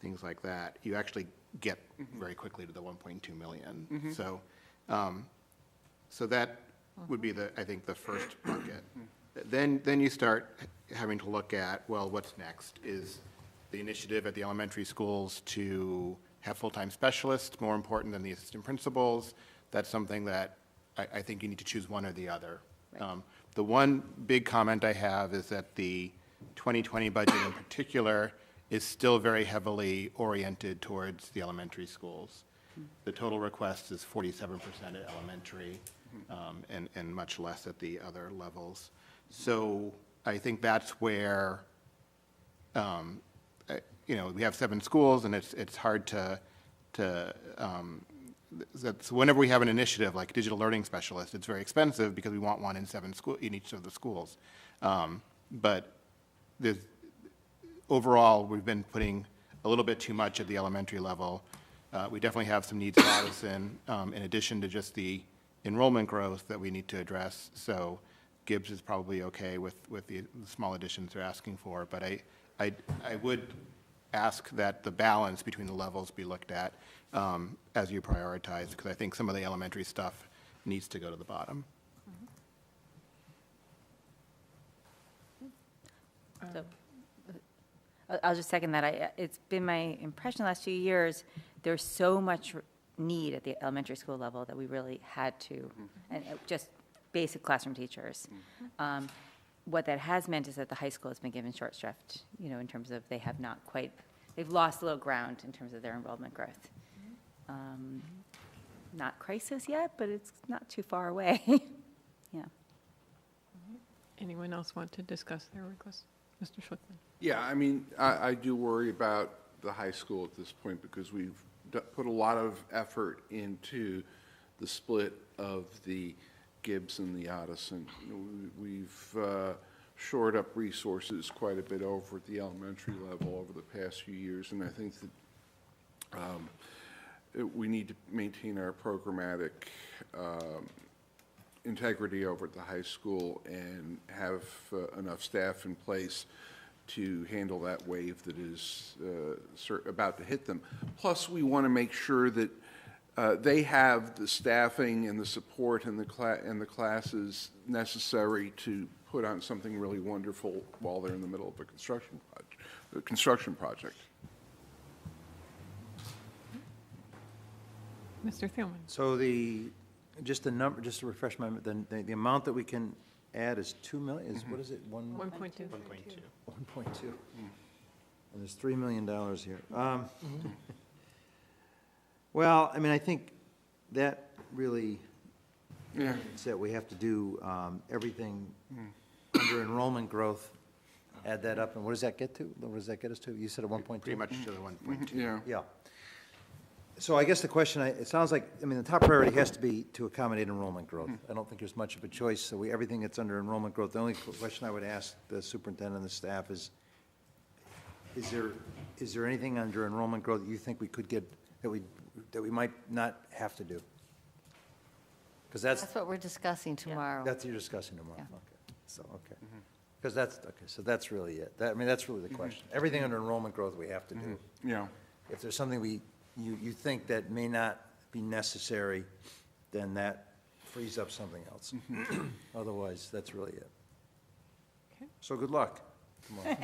things like that, you actually get very quickly to the 1.2 million. So that would be I think the first bucket. Then you start having to look at, well, what's next? Is the initiative at the elementary schools to have full-time specialists more important than the assistant principals? That's something that I think you need to choose one or the other. Right. The one big comment I have is that the 2020 budget in particular is still very heavily oriented towards the elementary schools. The total request is 47% at elementary, and much less at the other levels. So I think that's where, we have 7 schools, and it's hard so whenever we have an initiative like digital learning specialist, it's very expensive because we want one in each of the schools. But overall, we've been putting a little bit too much at the elementary level. We definitely have some needs at Addison, in addition to just the enrollment growth that we need to address. So Gibbs is probably okay with the small additions they're asking for, but I would ask that the balance between the levels be looked at as you prioritize, because I think some of the elementary stuff needs to go to the bottom. So, I'll just second that. It's been my impression the last few years, there's so much need at the elementary school level that we really had to, and just basic classroom teachers. What that has meant is that the high school has been given short shrift, in terms of they've lost a little ground in terms of their enrollment growth. Not crisis yet, but it's not too far away. Yeah. Anyone else want to discuss their request? Mr. Schlickman? Yeah, I mean, I do worry about the high school at this point because we've put a lot of effort into the split of the Gibbs and the Ottoson. We've shored up resources quite a bit over at the elementary level over the past few years, and I think that we need to maintain our programmatic integrity over at the high school and have enough staff in place to handle that wave that is about to hit them. Plus, we want to make sure that they have the staffing and the support and the classes necessary to put on something really wonderful while they're in the middle of a construction project. Mr. Thielman? So just to refresh my, the amount that we can add is 2 million, what is it, 1.2. 1.2. 1.2. And there's $3 million here. Well, I mean, I think that really Yeah. means that we have to do everything under enrollment growth, add that up, and what does that get to? What does that get us to? You said a 1.2? Pretty much to the 1.2. Yeah. Yeah. So I guess the question, it sounds like, I mean, the top priority has to be to accommodate enrollment growth. I don't think there's much of a choice, so everything that's under enrollment growth, the only question I would ask the superintendent and the staff is there anything under enrollment growth that you think we could get, that we might not have to do? Because That's what we're discussing tomorrow. that's you're discussing tomorrow. Yeah. Okay, so, okay. Because so that's really it. I mean, that's really the question. Everything under enrollment growth we have to do. Yeah. If there's something you think that may not be necessary, then that frees up something else. Otherwise, that's really it. Okay. So good luck tomorrow.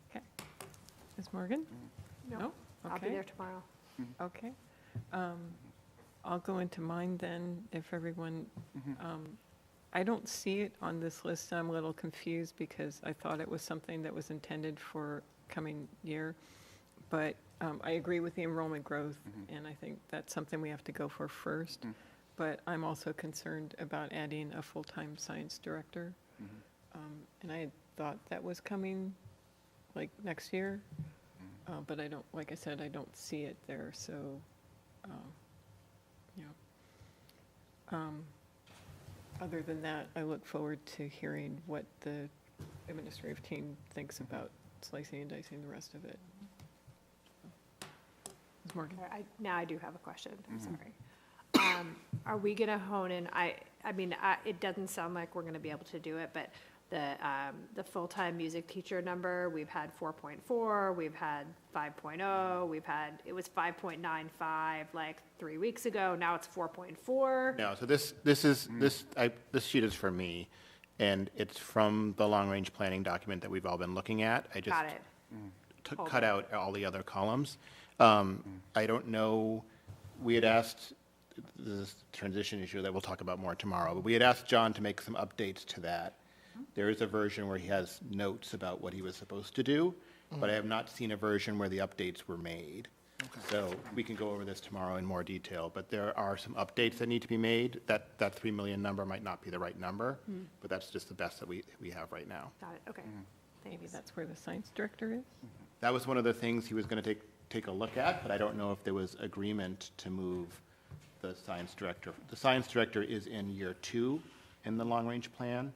Okay. Ms. Morgan? No? I'll be Okay. there tomorrow. Okay. I'll go into mine then, if everyone, I don't see it on this list. I'm a little confused because I thought it was something that was intended for coming year. But I agree with the enrollment growth, and I think that's something we have to go for first. But I'm also concerned about adding a full-time science director. And I had thought that was coming, like, next year. But I don't, like I said, I don't see it there, so, other than that, I look forward to hearing what the administrative team thinks about slicing and dicing the rest of it. Ms. Morgan? Now I do have a question, I'm sorry. Are we gonna hone in, I mean, it doesn't sound like we're gonna be able to do it, but the full-time music teacher number, we've had 4.4, we've had 5.0, it was 5.95 like 3 weeks ago, now it's 4.4. No, so this sheet is for me, and it's from the long-range planning document that we've all been looking at. I just Got it. cut out all the other columns. I don't know, we had asked, this transition issue that we'll talk about more tomorrow, but we had asked John to make some updates to that. There is a version where he has notes about what he was supposed to do, but I have not seen a version where the updates were made. So we can go over this tomorrow in more detail, but there are some updates that need to be made. That 3 million number might not be the right number, but that's just the best that we have right now. Got it, okay. Maybe that's where the science director is? That was one of the things he was going to take a look at, but I don't know if there was agreement to move the science director. The science director is in year 2 in the long-range plan.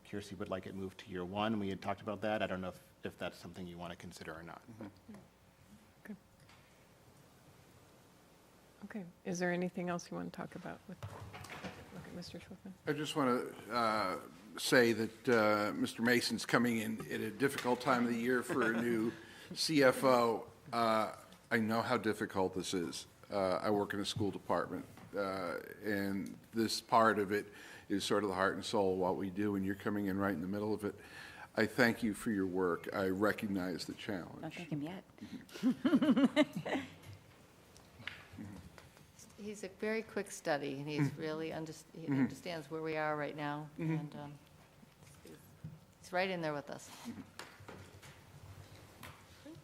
Kiersey would like it moved to year 1. We had talked about that. I don't know if that's something you want to consider or not. Okay. Okay, is there anything else you want to talk about with, Mr. Schlickman? I just want to say that Mr. Mason's coming in at a difficult time of the year for a new CFO. I know how difficult this is. I work in a school department, and this part of it is sort of the heart and soul of what we do, and you're coming in right in the middle of it. I thank you for your work. I recognize the challenge. Don't thank him yet. He's a very quick study, and he's really he understands where we are right now, and he's right in there with us.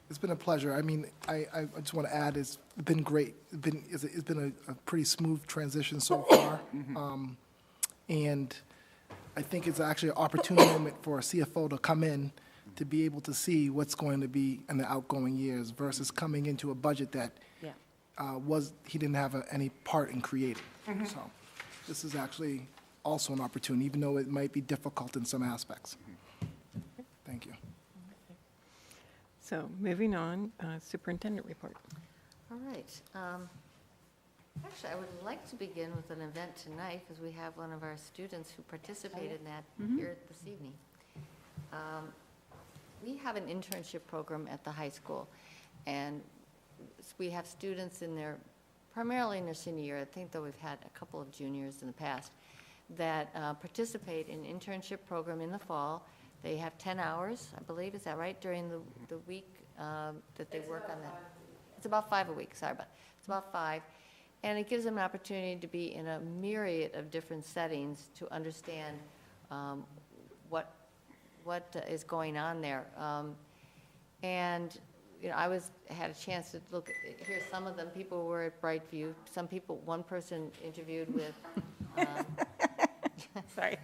It's been a pleasure. I mean, I just want to add, it's been great. It's been a pretty smooth transition so far. And I think it's actually an opportune moment for a CFO to come in to be able to see what's going to be in the outgoing years versus coming into a budget that Yeah. he didn't have any part in creating. So this is actually also an opportunity, even though it might be difficult in some aspects. Thank you. So moving on, superintendent report. All right. Actually, I would like to begin with an event tonight, because we have one of our students who participated in that here this evening. We have an internship program at the high school, and we have students primarily in their senior year, I think, though we've had a couple of juniors in the past, that participate in an internship program in the fall. They have 10 hours, I believe, is that right, during the week that they work on that? It's about 5 a week, sorry, but it's about 5. And it gives them an opportunity to be in a myriad of different settings to understand what is going on there. And, you know, had a chance to hear some of them. People were at Brightview. One person interviewed with Sorry.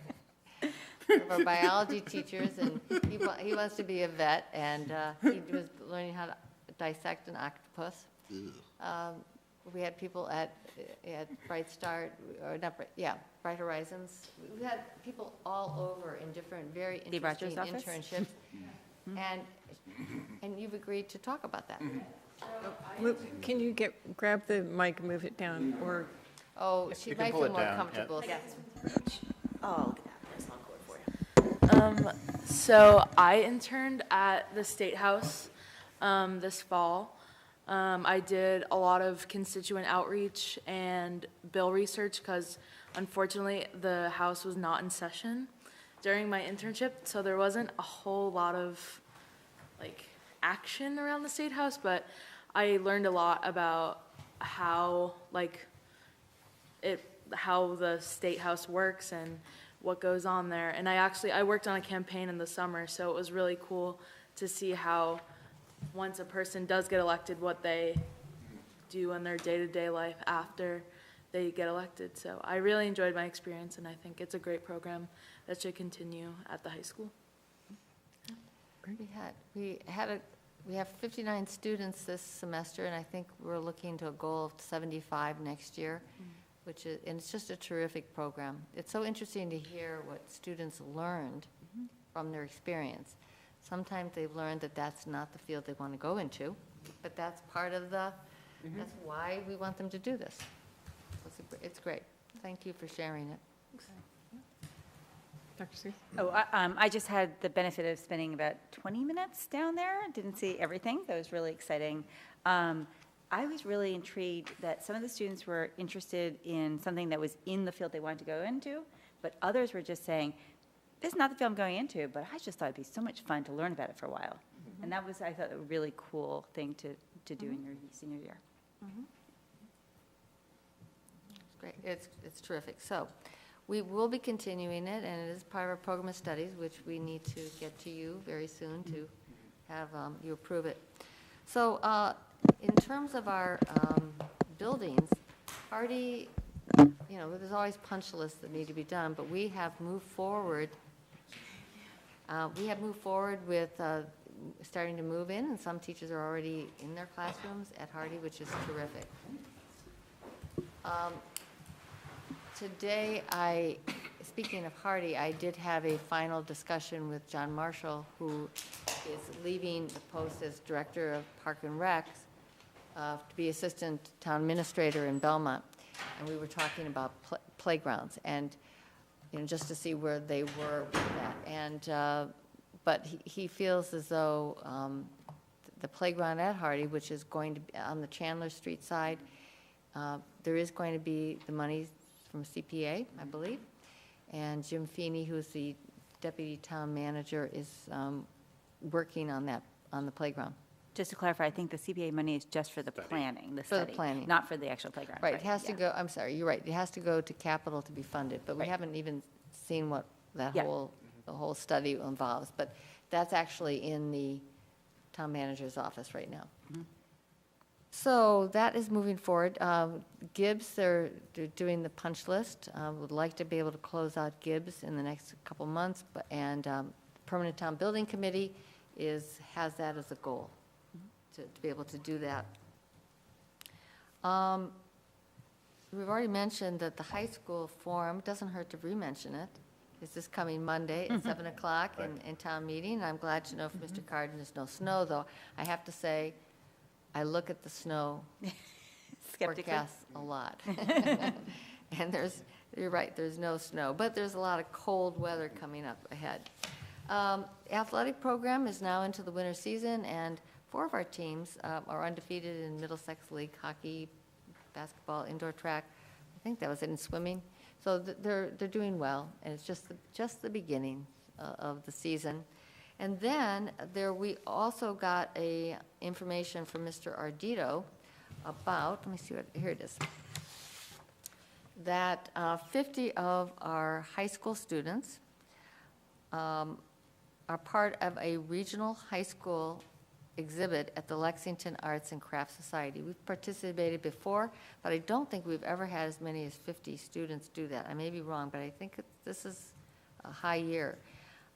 one of our biology teachers, and he wants to be a vet, and he was learning how to dissect an octopus. We had people at Bright Start, or not Bright, yeah, Bright Horizons. We had people all over in different, very Steve Rogers' interesting office? internships. And you've agreed to talk about that. Can you grab the mic and move it down, or? Oh, she You can might pull feel it more down, yeah. comfortable. Oh, there's not good for you. So I interned at the State House this fall. I did a lot of constituent outreach and bill research because unfortunately the House was not in session during my internship, so there wasn't a whole lot of action around the State House, but I learned a lot about how the State House works and what goes on there. And I worked on a campaign in the summer, so it was really cool to see how once a person does get elected, what they do in their day-to-day life after they get elected. So I really enjoyed my experience, and I think it's a great program that should continue at the high school. We have 59 students this semester, and I think we're looking to a goal of 75 next year, and it's just a terrific program. It's so interesting to hear what students learned from their experience. Sometimes they've learned that that's not the field they want to go into, but that's part of that's why we want them to do this. It's great. Thank you for sharing it. Dr. Seuss? Oh, I just had the benefit of spending about 20 minutes down there. Didn't see everything. That was really exciting. I was really intrigued that some of the students were interested in something that was in the field they wanted to go into, but others were just saying, this is not the field I'm going into, but I just thought it'd be so much fun to learn about it for a while. And that was, I thought, a really cool thing to do in your senior year. It's great. It's terrific. So we will be continuing it, and it is part of our program of studies, which we need to get to you very soon to have you approve it. So in terms of our buildings, Hardy, there's always punch lists that need to be done, but we have moved forward. With starting to move in, and some teachers are already in their classrooms at Hardy, which is terrific. Today, speaking of Hardy, I did have a final discussion with John Marshall, who is leaving the post as Director of Park and Rec to be Assistant Town Administrator in Belmont. And we were talking about playgrounds, and just to see where they were with that. And but he feels as though the playground at Hardy, which is going to be on the Chandler Street side, there is going to be the money from CPA, I believe, And Jim Feeney, who's the deputy town manager, is working on that, on the playground. Just to clarify, I think the CPA money is just for the planning, the For the study. planning. Not for the actual playground. Right, it has to yeah. go, I'm sorry, you're right, it has to go to capital to be funded, but we Right. haven't even seen what that Yeah. the whole study involves. But that's actually in the town manager's office right now. So that is moving forward. Gibbs, they're doing the punch list. Would like to be able to close out Gibbs in the next couple months, and Permanent Town Building Committee has that as a goal, to be able to do that. We've already mentioned that the high school forum, doesn't hurt to re-mention it, is this coming Monday at 7 o'clock in town meeting. I'm glad to know from Mr. Carden there's no snow, though. I have to say, I look at the snow Skeptically. forecast a lot. And you're right, there's no snow, but there's a lot of cold weather coming up ahead. Athletic program is now into the winter season, and 4 of our teams are undefeated in Middlesex League hockey, basketball, indoor track. I think that was it in swimming. So they're doing well, and it's just the beginning of the season. And then we also got information from Mr. Ardito about, let me see here it is, that 50 of our high school students are part of a regional high school exhibit at the Lexington Arts and Crafts Society. We've participated before, but I don't think we've ever had as many as 50 students do that. I may be wrong, but I think this is a high year.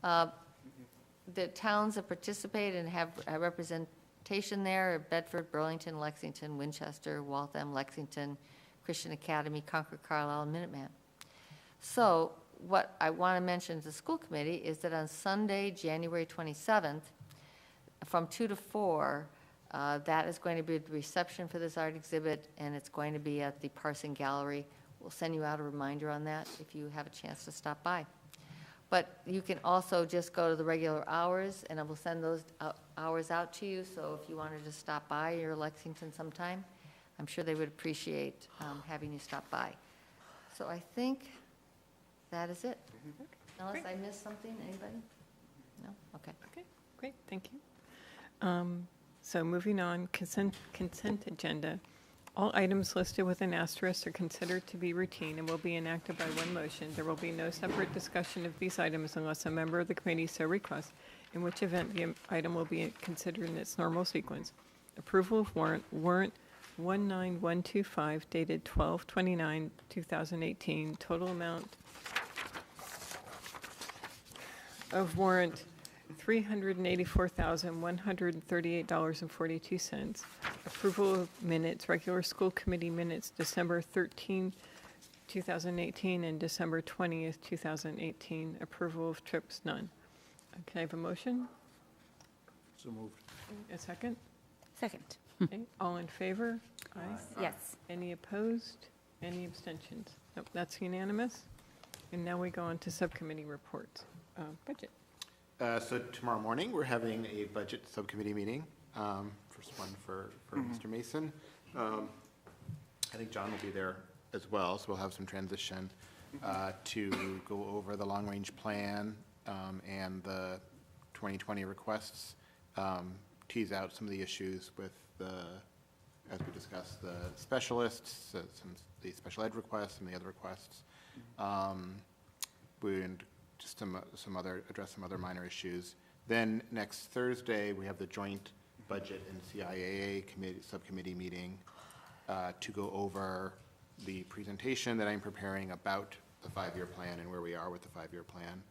The towns that participate and have a representation there are Bedford, Burlington, Lexington, Winchester, Waltham, Lexington, Christian Academy, Concord, Carlisle, and Minuteman. So what I want to mention to the school committee is that on Sunday, January 27th, from 2 to 4, that is going to be the reception for this art exhibit, and it's going to be at the Parson Gallery. We'll send you out a reminder on that if you have a chance to stop by. But you can also just go to the regular hours, and I will send those hours out to you, so if you wanted to stop by your Lexington sometime, I'm sure they would appreciate having you stop by. So I think that is it. Unless I missed something, anybody? No? Okay. Okay, great, thank you. So moving on, consent agenda. All items listed with an asterisk are considered to be routine and will be enacted by one motion. There will be no separate discussion of these items unless a member of the committee so requests, in which event the item will be considered in its normal sequence. Approval of warrant 19125 dated 12/29/2018. Total amount of warrant $384,138.42. Approval of minutes, regular school committee minutes, December 13, 2018, and December 20th, 2018. Approval of trips, none. Can I have a motion? So moved. A second? Second. Okay, all in favor? Aye. Yes. Any opposed? Any abstentions? Nope, that's unanimous. And now we go on to subcommittee reports. Budget. So tomorrow morning, we're having a budget subcommittee meeting. First one for Mr. Mason. I think John will be there as well, so we'll have some transition to go over the long-range plan and the 2020 requests, tease out some of the issues with as we discussed, the specialists, the special ed requests and the other requests. And just address some other minor issues. Then next Thursday, we have the joint budget and CIAA subcommittee meeting to go over the presentation that I'm preparing about the 5-year plan and where we are with the 5-year plan.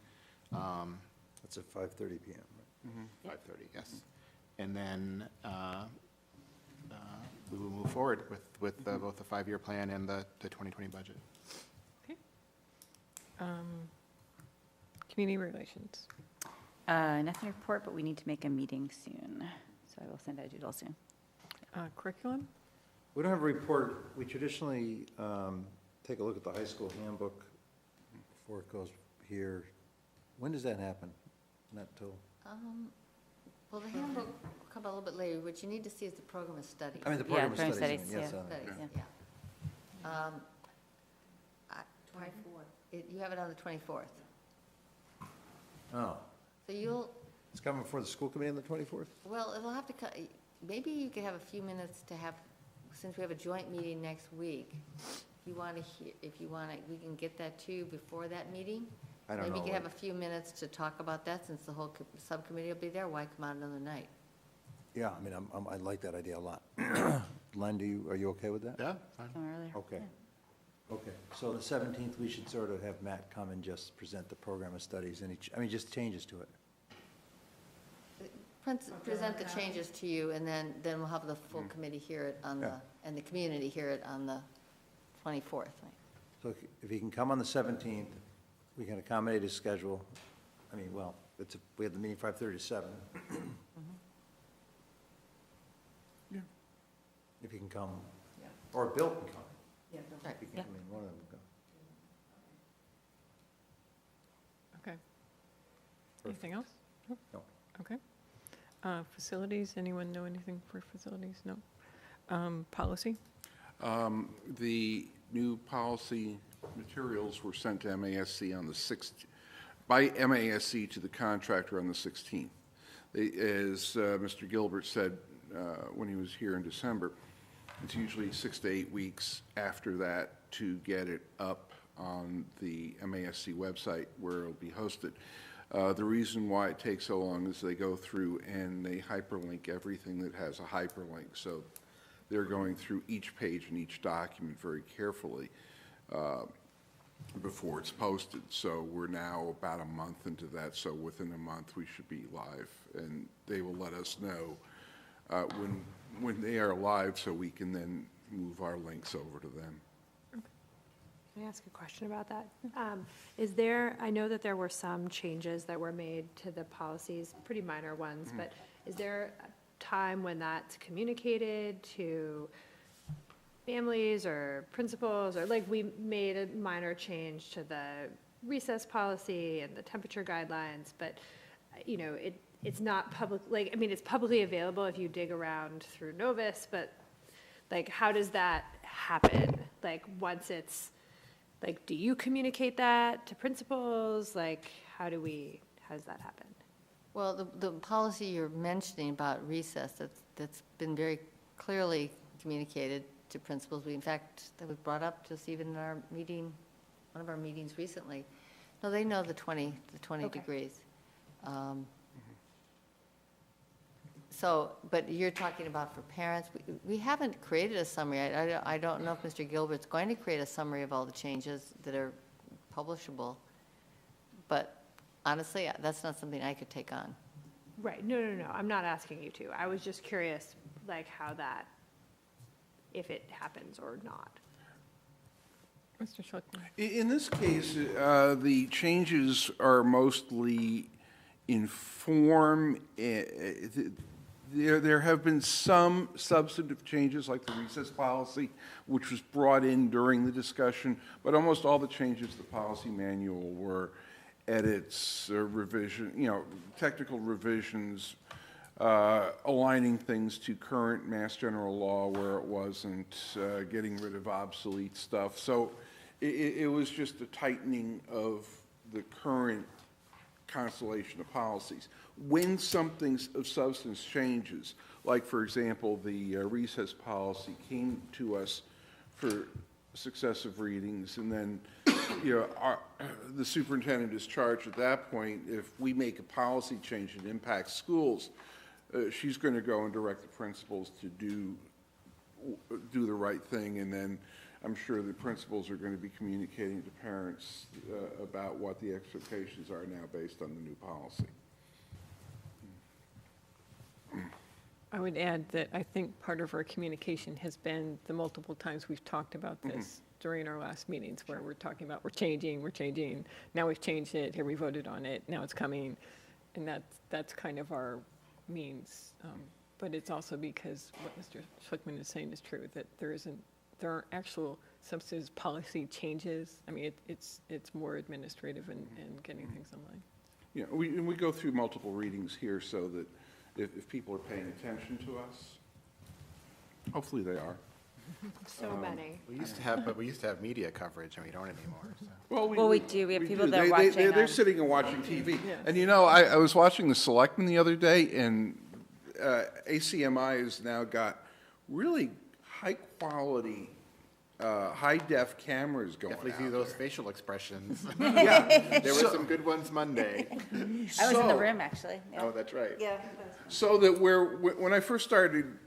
That's at 5:30 PM, right? 5:30, yes. And then we will move forward with both the 5-year plan and the 2020 budget. Okay. Community relations. Nothing to report, but we need to make a meeting soon, so I will send out a doodle soon. Curriculum? We don't have a report. We traditionally take a look at the high school handbook before it goes here. When does that happen? Not till, Well, the handbook will come a little bit later. What you need to see is the program of studies. I mean, the program of program studies. studies, Yes, yeah. Studies, Yeah. yeah. 24. You have it on the 24th. Oh, So you'll, it's coming before the school committee on the 24th? well, it'll have to, maybe you could have a few minutes to have, since we have a joint meeting next week, if you want to hear, if you want to, we can get that to you before that meeting. I don't Maybe you know. could have a few minutes to talk about that, since the whole subcommittee will be there. Why come out another night? Yeah, I mean, I like that idea a lot. Len, are you okay with that? Yeah, fine. Come earlier. Okay. Okay, so the 17th, we should sort of have Matt come and just present the program of studies, just changes to it. Present the changes to you, and then we'll have the full committee hear it on the, Yeah. and the community hear it on the 24th, right? So if he can come on the 17th, we can accommodate his schedule. I mean, well, we have the meeting 5:30 to 7. Yeah. If he can come, Yeah. or Bill can come. Right. If he can, I mean, one of them can come. Okay. Anything else? No. Okay. Facilities, anyone know anything for facilities? No. Policy? The new policy materials were sent to MASC on the 6th, by MASC to the contractor on the 16th. As Mr. Gilbert said when he was here in December, it's usually 6 to 8 weeks after that to get it up on the MASC website where it'll be hosted. The reason why it takes so long is they go through and they hyperlink everything that has a hyperlink. So they're going through each page and each document very carefully before it's posted. So we're now about a month into that, so within a month we should be live. And they will let us know when they are live, so we can then move our links over to them. Can I ask a question about that? Is there, I know that there were some changes that were made to the policies, pretty minor ones, but is there a time when that's communicated to families or principals, or like we made a minor change to the recess policy and the temperature guidelines, but, you know, it's not public, like, I mean, it's publicly available if you dig around through Novus, but like, how does that happen? Like, once it's, like, do you communicate that to principals? Like, how does that happen? Well, the policy you're mentioning about recess, that's been very clearly communicated to principals. In fact, that was brought up just even in our meeting, one of our meetings recently. No, they know the 20 Okay. degrees. So, but you're talking about for parents, we haven't created a summary. I don't know if Mr. Gilbert's going to create a summary of all the changes that are publishable, but honestly, that's not something I could take on. Right, no, I'm not asking you to. I was just curious, like, how that, if it happens or not. Mr. Schlickman? In this case, the changes are mostly in form. There have been some substantive changes, like the recess policy, which was brought in during the discussion, but almost all the changes to the policy manual were edits, revision, technical revisions, aligning things to current Mass General law where it wasn't, getting rid of obsolete stuff. So it was just a tightening of the current constellation of policies. When something of substance changes, like, for example, the recess policy came to us for successive readings, and then, the superintendent is charged at that point. If we make a policy change that impacts schools, she's going to go and direct the principals to do the right thing, and then I'm sure the principals are going to be communicating to parents about what the expectations are now based on the new policy. I would add that I think part of our communication has been the multiple times we've talked about this during our last meetings, where we're talking about we're changing, now we've changed it, here we voted on it, now it's coming, and that's kind of our means. But it's also because what Mr. Schlickman is saying is true, that there aren't actual substantive policy changes. I mean, it's more administrative and getting things online. Yeah, we go through multiple readings here so that if people are paying attention to us, hopefully they are. So many. We used to have media coverage, and we don't anymore, so. Well, we do. We have people that are They- watching They're on- sitting and watching TV. And you know, I was watching the Selectmen the other day, and ACMi has now got really high-quality, high-def cameras going Definitely out see those there. facial expressions. Yeah. There were some good ones Monday. I was in the So- room, actually. Yeah. Oh, that's right. Yeah. So that when I first started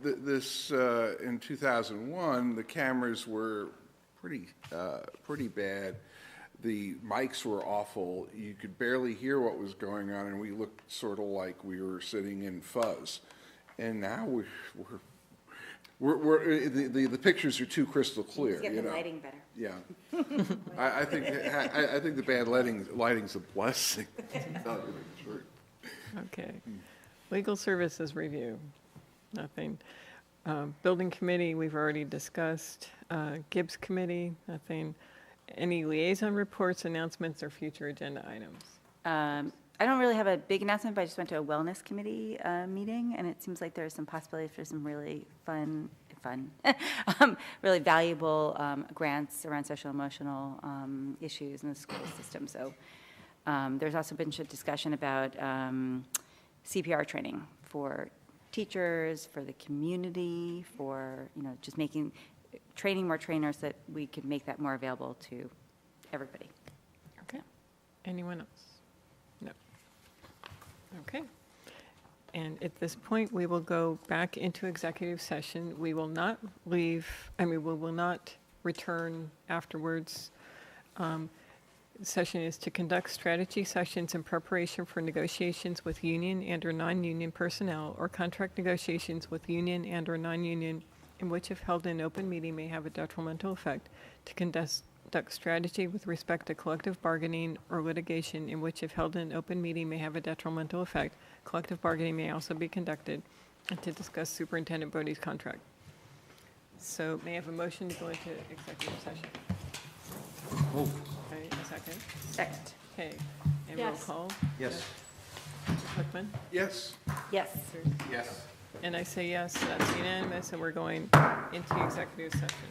this in 2001, the cameras were pretty bad. The mics were awful. You could barely hear what was going on, and we looked sort of like we were sitting in fuzz. And now the pictures are too crystal clear. Let's get you the know? lighting better. Yeah. I think the bad lighting's a blessing. to tell you the truth. Okay. Legal Services Review, nothing. Building Committee, we've already discussed. Gibbs Committee, nothing. Any liaison reports, announcements, or future agenda items? I don't really have a big announcement, but I just went to a wellness committee meeting, and it seems like there's some possibility for some really fun, really valuable grants around social emotional issues in the school system. So there's also been discussion about CPR training for teachers, for the community, for, just training more trainers that we could make that more available to everybody. Okay. Anyone else? No. Okay. And at this point, we will go back into executive session. We will not we will not return afterwards. Session is to conduct strategy sessions in preparation for negotiations with union and/or non-union personnel or contract negotiations with union and/or non-union in which, if held in open meeting, may have a detrimental effect, to conduct strategy with respect to collective bargaining or litigation in which, if held in open meeting, may have a detrimental effect. Collective bargaining may also be conducted, and to discuss Superintendent Bodie's contract. So may I have a motion to go into executive session? Okay, a second? Second. Okay, and roll Yes. call? Yes. Mr. Clickman? Yes. Yes. Yes. And I say yes, that's unanimous, and we're going into executive session.